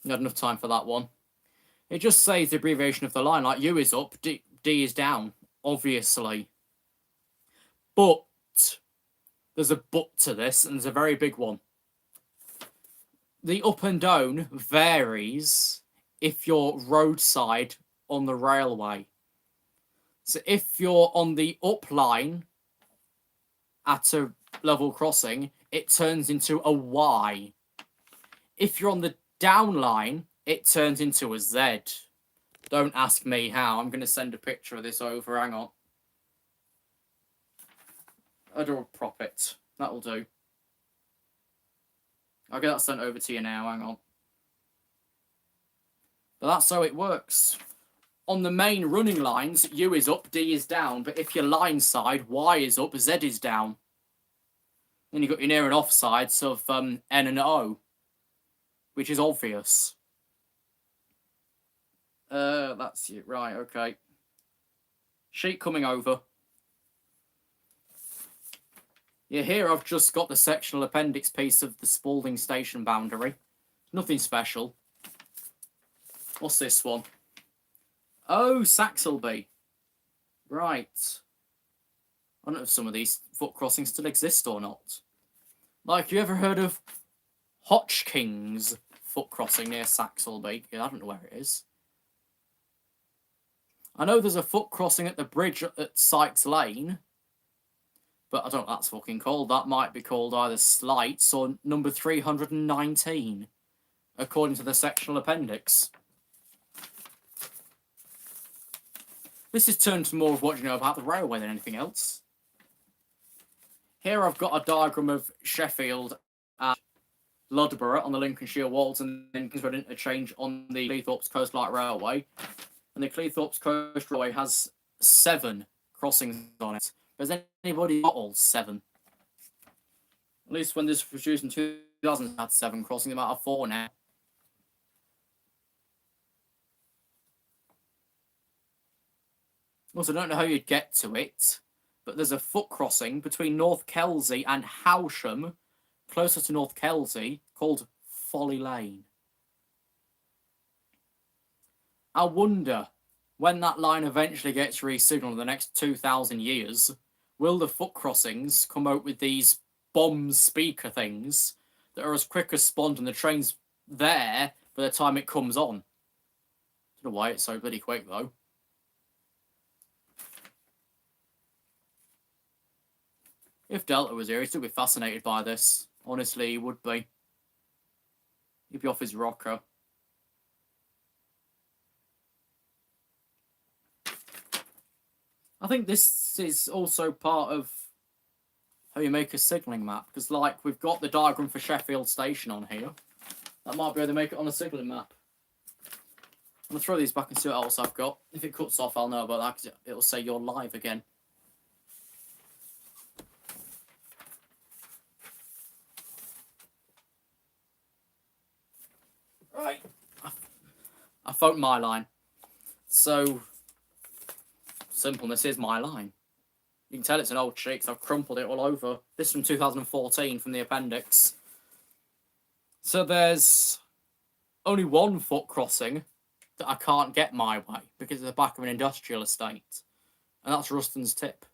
Not enough time for that one. It just says the abbreviation of the line, like U is up, D is down, obviously. But there's a but to this, and there's a very big one. The up and down varies if you're roadside on the railway. So if you're on the up line at a level crossing, it turns into a Y. If you're on the down line, it turns into a Z. Don't ask me how. I'm going to send a picture of this over. Hang on. I'll do a prop it. That'll do. I'll get that sent over to you now. Hang on. But that's how it works. On the main running lines, U is up, D is down. But if you're line side, Y is up, Z is down. Then you've got your near and off sides of N and O, which is obvious. That's it. Right, okay. Sheet coming over. Yeah, here I've just got the sectional appendix piece of the Spalding station boundary. Nothing special. What's this one? Oh, Saxelby. Right. I don't know if some of these foot crossings still exist or not. Like, you ever heard of Hotchkins foot crossing near Saxelby? Yeah, I don't know where it is. I know there's a foot crossing at the bridge at Sykes Lane, but I don't know what that's fucking called. That might be called either Slights or number 319, according to the sectional appendix. This is turned to more of what you know about the railway than anything else. Here I've got a diagram of Sheffield and Loughborough on the Lincolnshire Wolds, and then Kingswood interchange on the Cleethorpes Coast Light Railway. And the Cleethorpes Coast Railway has 7 crossings on it. Has anybody got all 7? At least when this was produced in 2000, it had 7 crossings. It might have 4 now. Also, I don't know how you'd get to it, but there's a foot crossing between North Kelsey and Howsham, closer to North Kelsey, called Folly Lane. I wonder, when that line eventually gets re-signalled in the next 2,000 years, will the foot crossings come out with these bomb speaker things that are as quick as spawned and the train's there by the time it comes on? I don't know why it's so bloody quick, though. If Delta was here, he'd still be fascinated by this. Honestly, he would be. He'd be off his rocker. I think this is also part of how you make a signalling map, because, like, we've got the diagram for Sheffield Station on here. That might be able to make it on a signalling map. I'm going to throw these back and see what else I've got. If it cuts off, I'll know about that, because it'll say you're live again. Right. I found my line. So, simple, this is my line. You can tell it's an old sheet because I've crumpled it all over. This is from 2014 from the appendix. So there's only one foot crossing that I can't get my way because it's the back of an industrial estate. And that's Ruston's Tip.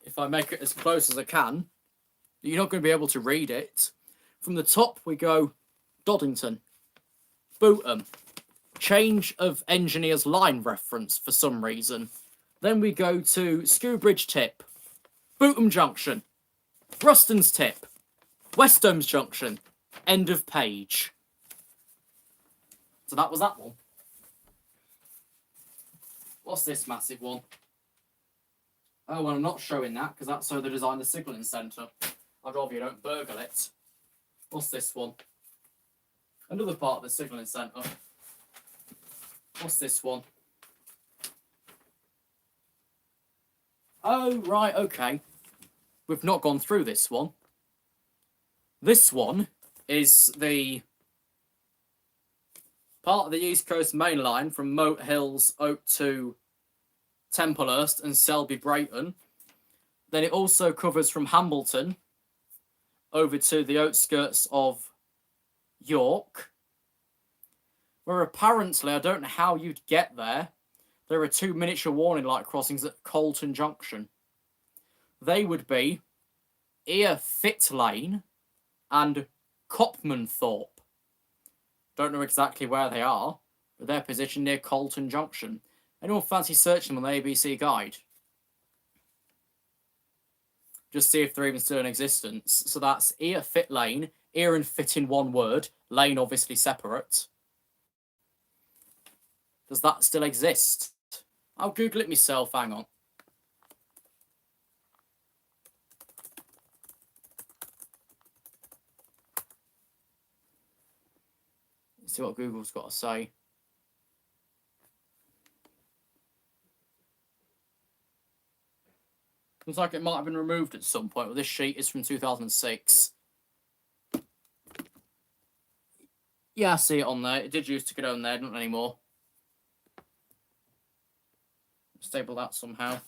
If I make it as close as I can, you're not going to be able to read it. From the top we go Doddington, Bootham, change of engineer's line reference for some reason. Then we go to Skewbridge Tip, Bootham Junction, Ruston's Tip, Westholmes Junction, end of page. So that was that one. What's this massive one? Oh, well, I'm not showing that because that's so they designed the signalling centre. I'd rather you don't burgle it. What's this one? Another part of the signalling centre. What's this one? Oh, right, okay. We've not gone through this one. This one is the part of the East Coast Main Line from Moat Hills out to Templehurst and Selby Brayton. Then it also covers from Hambleton over to the outskirts of York, where apparently, I don't know how you'd get there, there are 2 miniature warning light crossings at Colton Junction. They would be Ear Fit Lane and Copmanthorpe. Don't know exactly where they are, but they're positioned near Colton Junction. Anyone fancy searching them on the ABC guide? Just see if they're even still in existence. So that's Ear Fit Lane, ear and fit in one word, lane obviously separate. Does that still exist? I'll Google it myself, hang on. Let's see what Google's got to say. Looks like it might have been removed at some point, but this sheet is from 2006. Yeah, I see it on there. It did used to get on there, not anymore. Stable that somehow.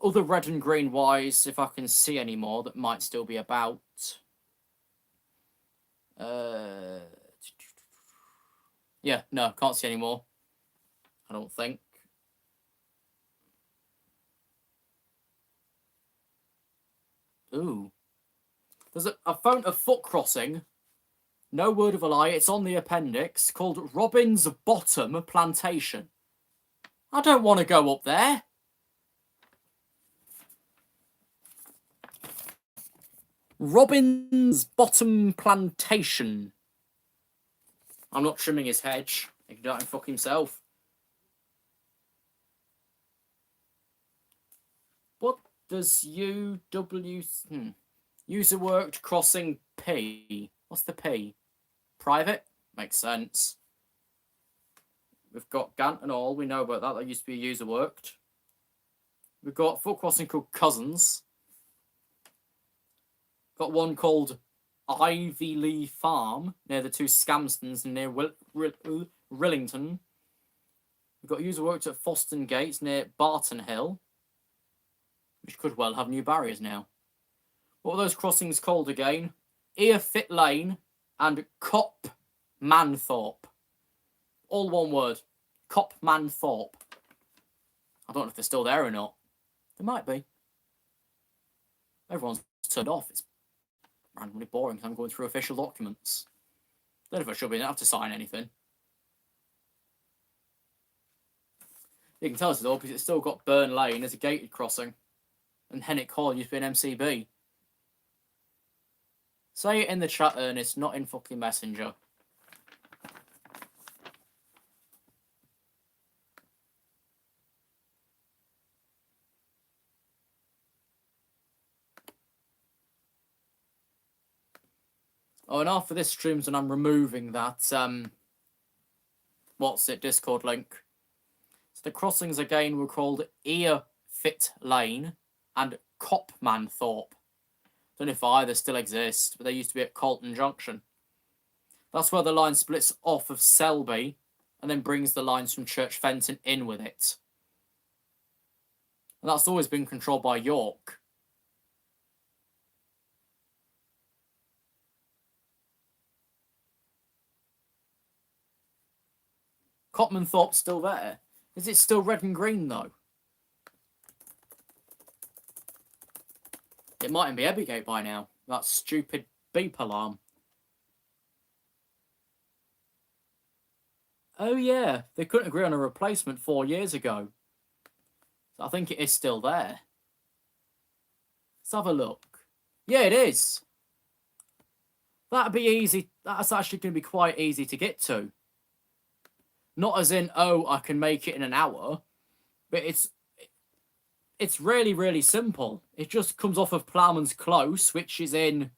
Other red and green wise, if I can see any more that might still be about. Yeah, no, can't see any more. I don't think. Ooh. I found a foot crossing. No word of a lie, it's on the appendix, called Robin's Bottom Plantation. I don't want to go up there. Robin's Bottom Plantation. I'm not trimming his hedge. He can do that and fuck himself. What does user worked crossing P? What's the P? Private? Makes sense. We've got Gant and all. We know about that. That used to be user worked. We've got foot crossing called Cousins. Got one called Ivy Lee Farm near the two Scamstons and near Rillington. We've got user worked at Foston Gates near Barton Hill, which could well have new barriers now. What were those crossings called again? Earfit Lane and Cop Manthorpe. All one word. Cop Manthorpe. I don't know if they're still there or not. They might be. Everyone's turned off. It's randomly boring because I'm going through official documents. Don't know if I should be. I don't have to sign anything. You can tell us though because it's still got Burn Lane as a gated crossing. And Hennick Hall used to be an MCB. Say it in the chat, Ernest, not in fucking Messenger. Oh, and after this streams when I'm removing that, Discord link. So the crossings again were called Earfit Lane and Copmanthorpe. Don't know if either still exist, but they used to be at Colton Junction. That's where the line splits off of Selby and then brings the lines from Church Fenton in with it. And that's always been controlled by York. Copmanthorpe's still there. Is it still red and green, though? It mightn't be Ebbygate by now. That stupid beep alarm. Oh, yeah. They couldn't agree on a replacement 4 years ago. So I think it is still there. Let's have a look. Yeah, it is. That'd be easy. That's actually going to be quite easy to get to. Not as in, oh, I can make it in an hour, but it's really, really simple. It just comes off of Ploughman's Close, which is in,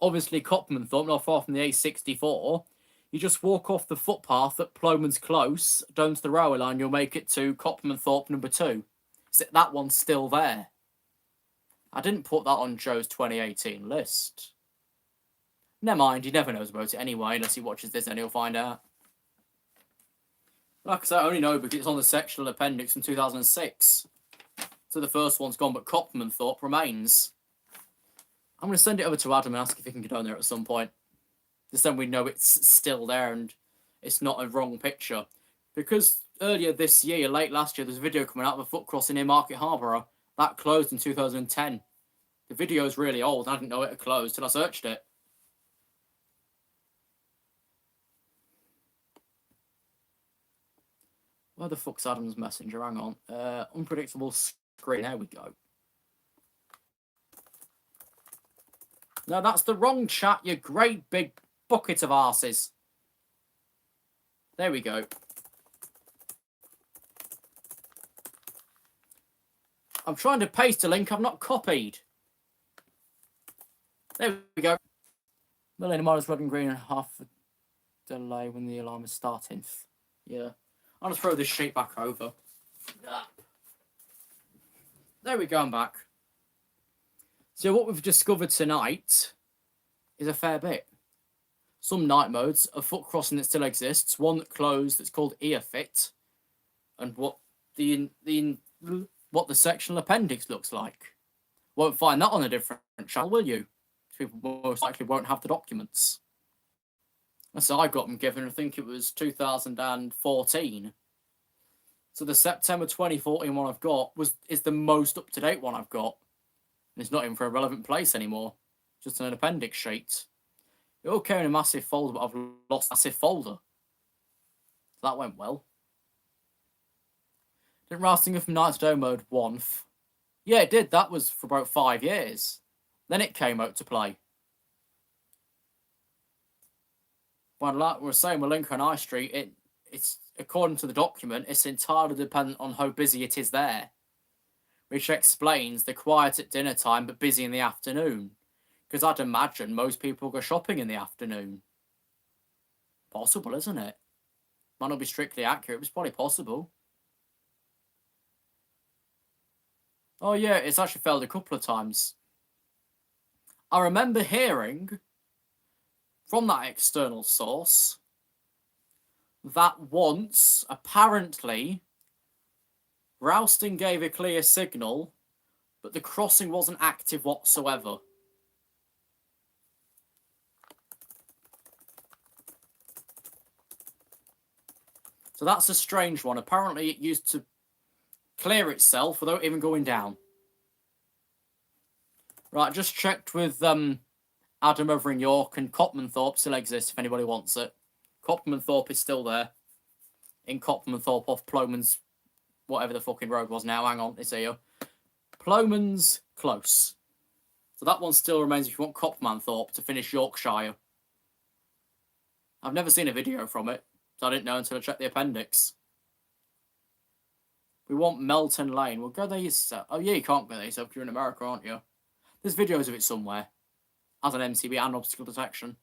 obviously, Copmanthorpe, not far from the A64. You just walk off the footpath at Ploughman's Close, down to the railway line, you'll make it to Copmanthorpe number 2. So that one's still there. I didn't put that on Joe's 2018 list. Never mind, he never knows about it anyway, unless he watches this and he'll find out. Like I said, I only know because it's on the sectional appendix from 2006. So the first one's gone, but Copmanthorpe remains. I'm going to send it over to Adam and ask if he can get on there at some point. Just then we know it's still there and it's not a wrong picture. Because earlier this year, late last year, there's a video coming out of a foot crossing near Market Harborough. That closed in 2010. The video's really old. I didn't know it had closed till I searched it. Where the fuck's Adam's Messenger? Hang on. Unpredictable screen. There we go. No, that's the wrong chat, you great big bucket of arses. There we go. I'm trying to paste a link I've not copied. There we go. Millennium minus red and green and half a delay when the alarm is starting. Yeah. I'll just throw this sheet back over. There we go, I'm back. So what we've discovered tonight is a fair bit. Some night modes, a foot crossing that still exists, one that closed that's called Earfit, and what the sectional appendix looks like. Won't find that on a different channel, will you? People most likely won't have the documents. So I got them given, I think it was 2014. So the September 2014 one I've got is the most up-to-date one I've got. And it's not even for a relevant place anymore. Just an appendix sheet. It all came in a massive folder, but I've lost a massive folder. So that went well. Didn't Rasting from Night to Day mode once? Yeah, it did. That was for about 5 years. Then it came out to play. But like we were saying with Lincoln High Street, it's according to the document, it's entirely dependent on how busy it is there. Which explains the quiet at dinner time but busy in the afternoon. Because I'd imagine most people go shopping in the afternoon. Possible, isn't it? Might not be strictly accurate, but it's probably possible. Oh yeah, it's actually failed a couple of times. I remember hearing from that external source that once, apparently, Ralston gave a clear signal, but the crossing wasn't active whatsoever. So that's a strange one. Apparently it used to clear itself without even going down. Right, just checked with Adam over in York, and Copmanthorpe still exists if anybody wants it. Copmanthorpe is still there. In Copmanthorpe off Plowman's, whatever the fucking road was now. Hang on, it's here. Plowman's Close. So that one still remains if you want Copmanthorpe to finish Yorkshire. I've never seen a video from it, so I didn't know until I checked the appendix. We want Melton Lane. Well, go there yourself. Oh yeah, you can't go there yourself because you're in America, aren't you? There's videos of it somewhere. As an MCB and obstacle detection.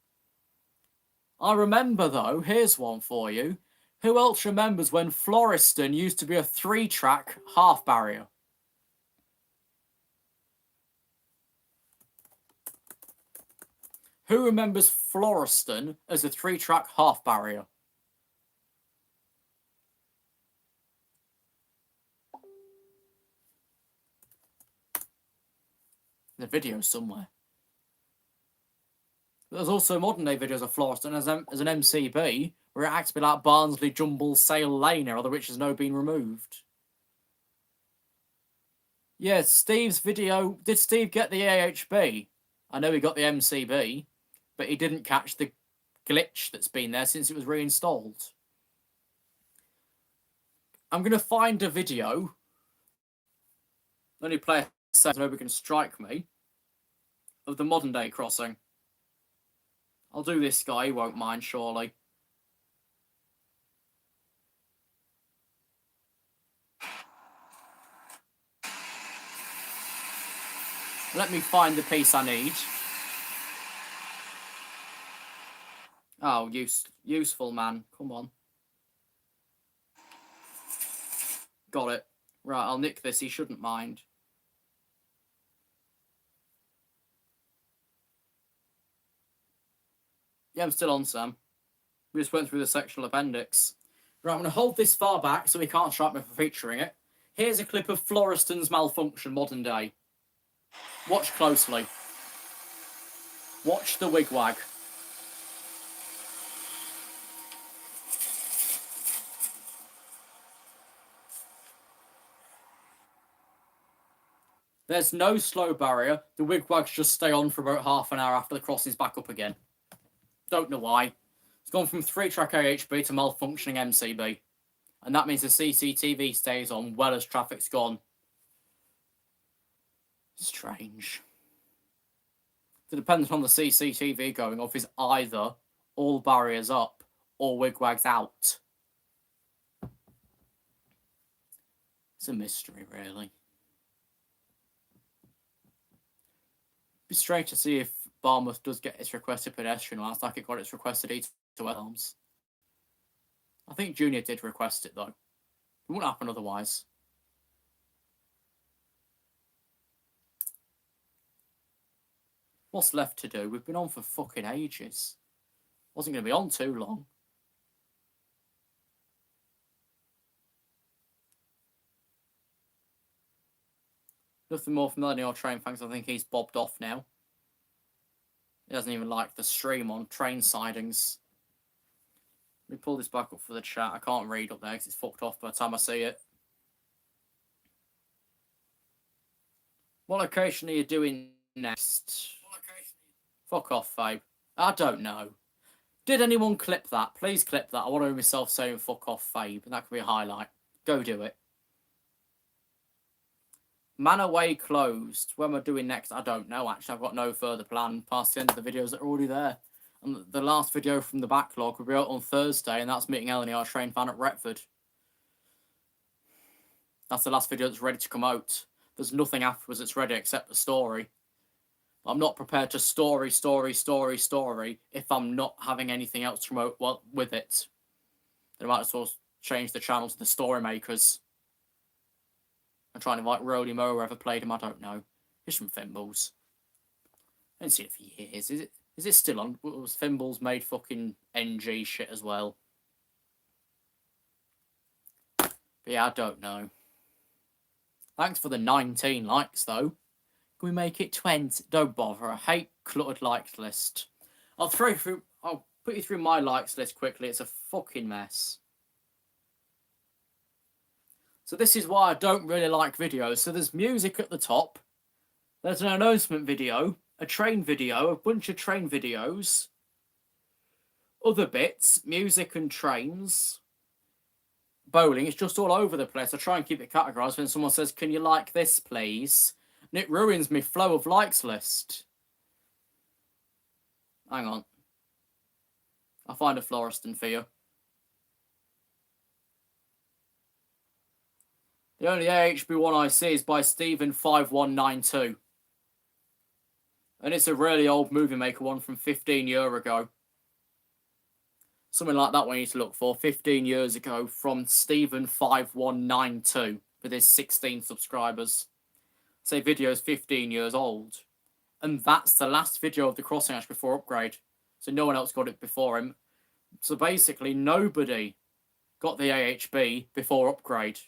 I remember, though, here's one for you. Who else remembers when Floriston used to be a 3-track half barrier? Who remembers Floriston as a 3-track half barrier? The video somewhere. There's also modern day videos of Floriston as an MCB where it acts a bit like Barnsley Jumble Sale Lane, or which has now been removed. Yeah, Steve's video. Did Steve get the AHB? I know he got the MCB, but he didn't catch the glitch that's been there since it was reinstalled. I'm going to find a video. Only play a second, nobody can strike me. Of the modern day crossing. I'll do this guy, he won't mind, surely. Let me find the piece I need. Oh, useful man. Come on. Got it. Right, I'll nick this. He shouldn't mind. Yeah, I'm still on, Sam. We just went through the sectional appendix. Right, I'm going to hold this far back so we can't strike me for featuring it. Here's a clip of Floriston's malfunction, modern day. Watch closely. Watch the wigwag. There's no slow barrier. The wigwags just stay on for about half an hour after the crossing's back up again. Don't know why. It's gone from 3-track AHB to malfunctioning MCB. And that means the CCTV stays on well as traffic's gone. Strange. The dependent on the CCTV going off is either all barriers up or wigwags out. It's a mystery, really. It'd be strange to see if Barmouth does get its requested pedestrian last like it got its requested E2 arms. I think Junior did request it, though. It wouldn't happen otherwise. What's left to do? We've been on for fucking ages. Wasn't going to be on too long. Nothing more from Melanie or Train Fangs. I think he's bobbed off now. He doesn't even like the stream on train sidings. Let me pull this back up for the chat. I can't read up there because it's fucked off by the time I see it. What location are you doing next? Fuck off, Fabe. I don't know. Did anyone clip that? Please clip that. I want to hear myself saying fuck off, Fabe. And that could be a highlight. Go do it. Manaway closed. What am I doing next? I don't know, actually. I've got no further plan past the end of the videos that are already there. And the last video from the backlog will be out on Thursday, and that's meeting Eleni, our train fan at Retford. That's the last video that's ready to come out. There's nothing afterwards that's ready except the story. I'm not prepared to story if I'm not having anything else to promote with it. Then I might as well change the channel to the Story Makers. I'm trying to invite Roly Mo, whoever played him, I don't know. He's from Fimbles. I haven't seen it for years. Is it still on? Was Fimbles made fucking NG shit as well? But yeah, I don't know. Thanks for the 19 likes, though. Can we make it 20? Don't bother. I hate cluttered likes list. I'll put you through my likes list quickly. It's a fucking mess. So this is why I don't really like videos. So there's music at the top. There's an announcement video, a train video, a bunch of train videos. Other bits, music and trains. Bowling, it's just all over the place. I try and keep it categorised. When someone says, can you like this, please? And it ruins my flow of likes list. Hang on. I'll find a Floriston for you. The only AHB one I see is by Stephen5192. And it's a really old Movie Maker one from 15 years ago. Something like that one you need to look for. 15 years ago from Stephen5192 with his 16 subscribers. Say video's 15 years old. And that's the last video of the Crossing Ash before upgrade. So no one else got it before him. So basically nobody got the AHB before upgrade.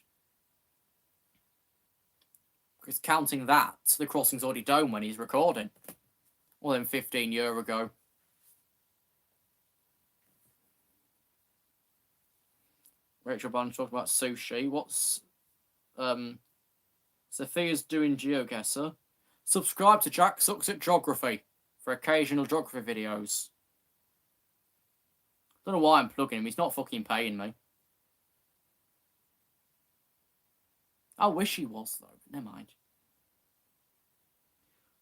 Because counting that, the Crossing's already done when he's recording. More than 15 years ago. Rachel Bond talking about sushi. What's Sophia's doing GeoGuessr. Subscribe to Jack Sucks at Geography for occasional geography videos. Don't know why I'm plugging him. He's not fucking paying me. I wish he was, though. But never mind.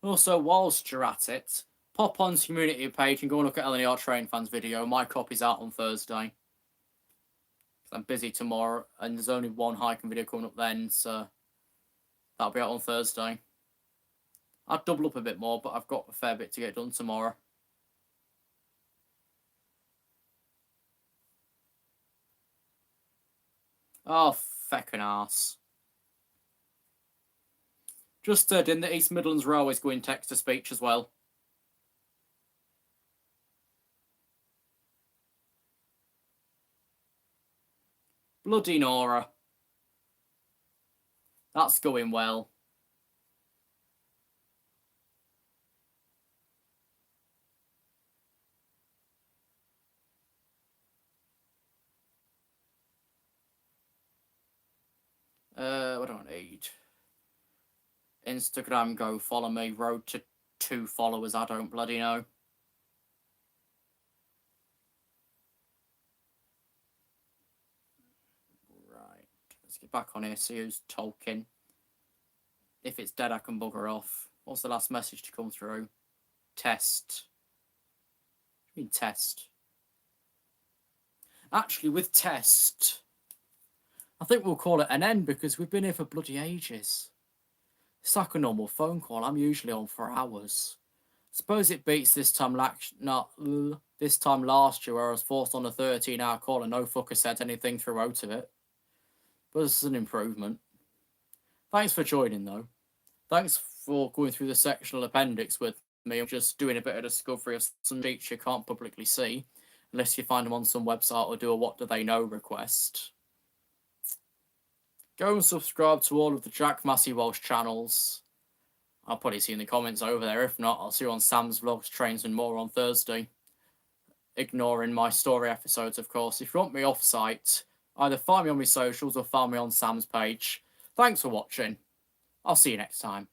Also, whilst you're at it, pop onto community page and go and look at LNER Train Fans video. My copy's out on Thursday. I'm busy tomorrow, and there's only one hiking video coming up then, so that'll be out on Thursday. I'd double up a bit more, but I've got a fair bit to get done tomorrow. Oh, feckin' arse. Just didn't the East Midlands Railways go in text-to-speech as well? Bloody Nora. That's going well. What do I need? Instagram, go follow me. Road to 2 followers, I don't bloody know. Right, let's get back on here, see who's talking. If it's dead, I can bugger off. What's the last message to come through? Test. What do you mean test? Actually, with test, I think we'll call it an end because we've been here for bloody ages. It's like a normal phone call. I'm usually on for hours. Suppose it beats this time last year where I was forced on a 13-hour call and no fucker said anything throughout of it. But this is an improvement. Thanks for joining though. Thanks for going through the sectional appendix with me. I'm just doing a bit of discovery of some sheets you can't publicly see unless you find them on some website or do a what do they know request. Go and subscribe to all of the Jack Massey Welsh channels. I'll probably see you in the comments over there. If not, I'll see you on Sam's Vlogs, Trains and More on Thursday. ignoring my story episodes, of course. If you want me off-site, either find me on my socials or find me on Sam's page. Thanks for watching. I'll see you next time.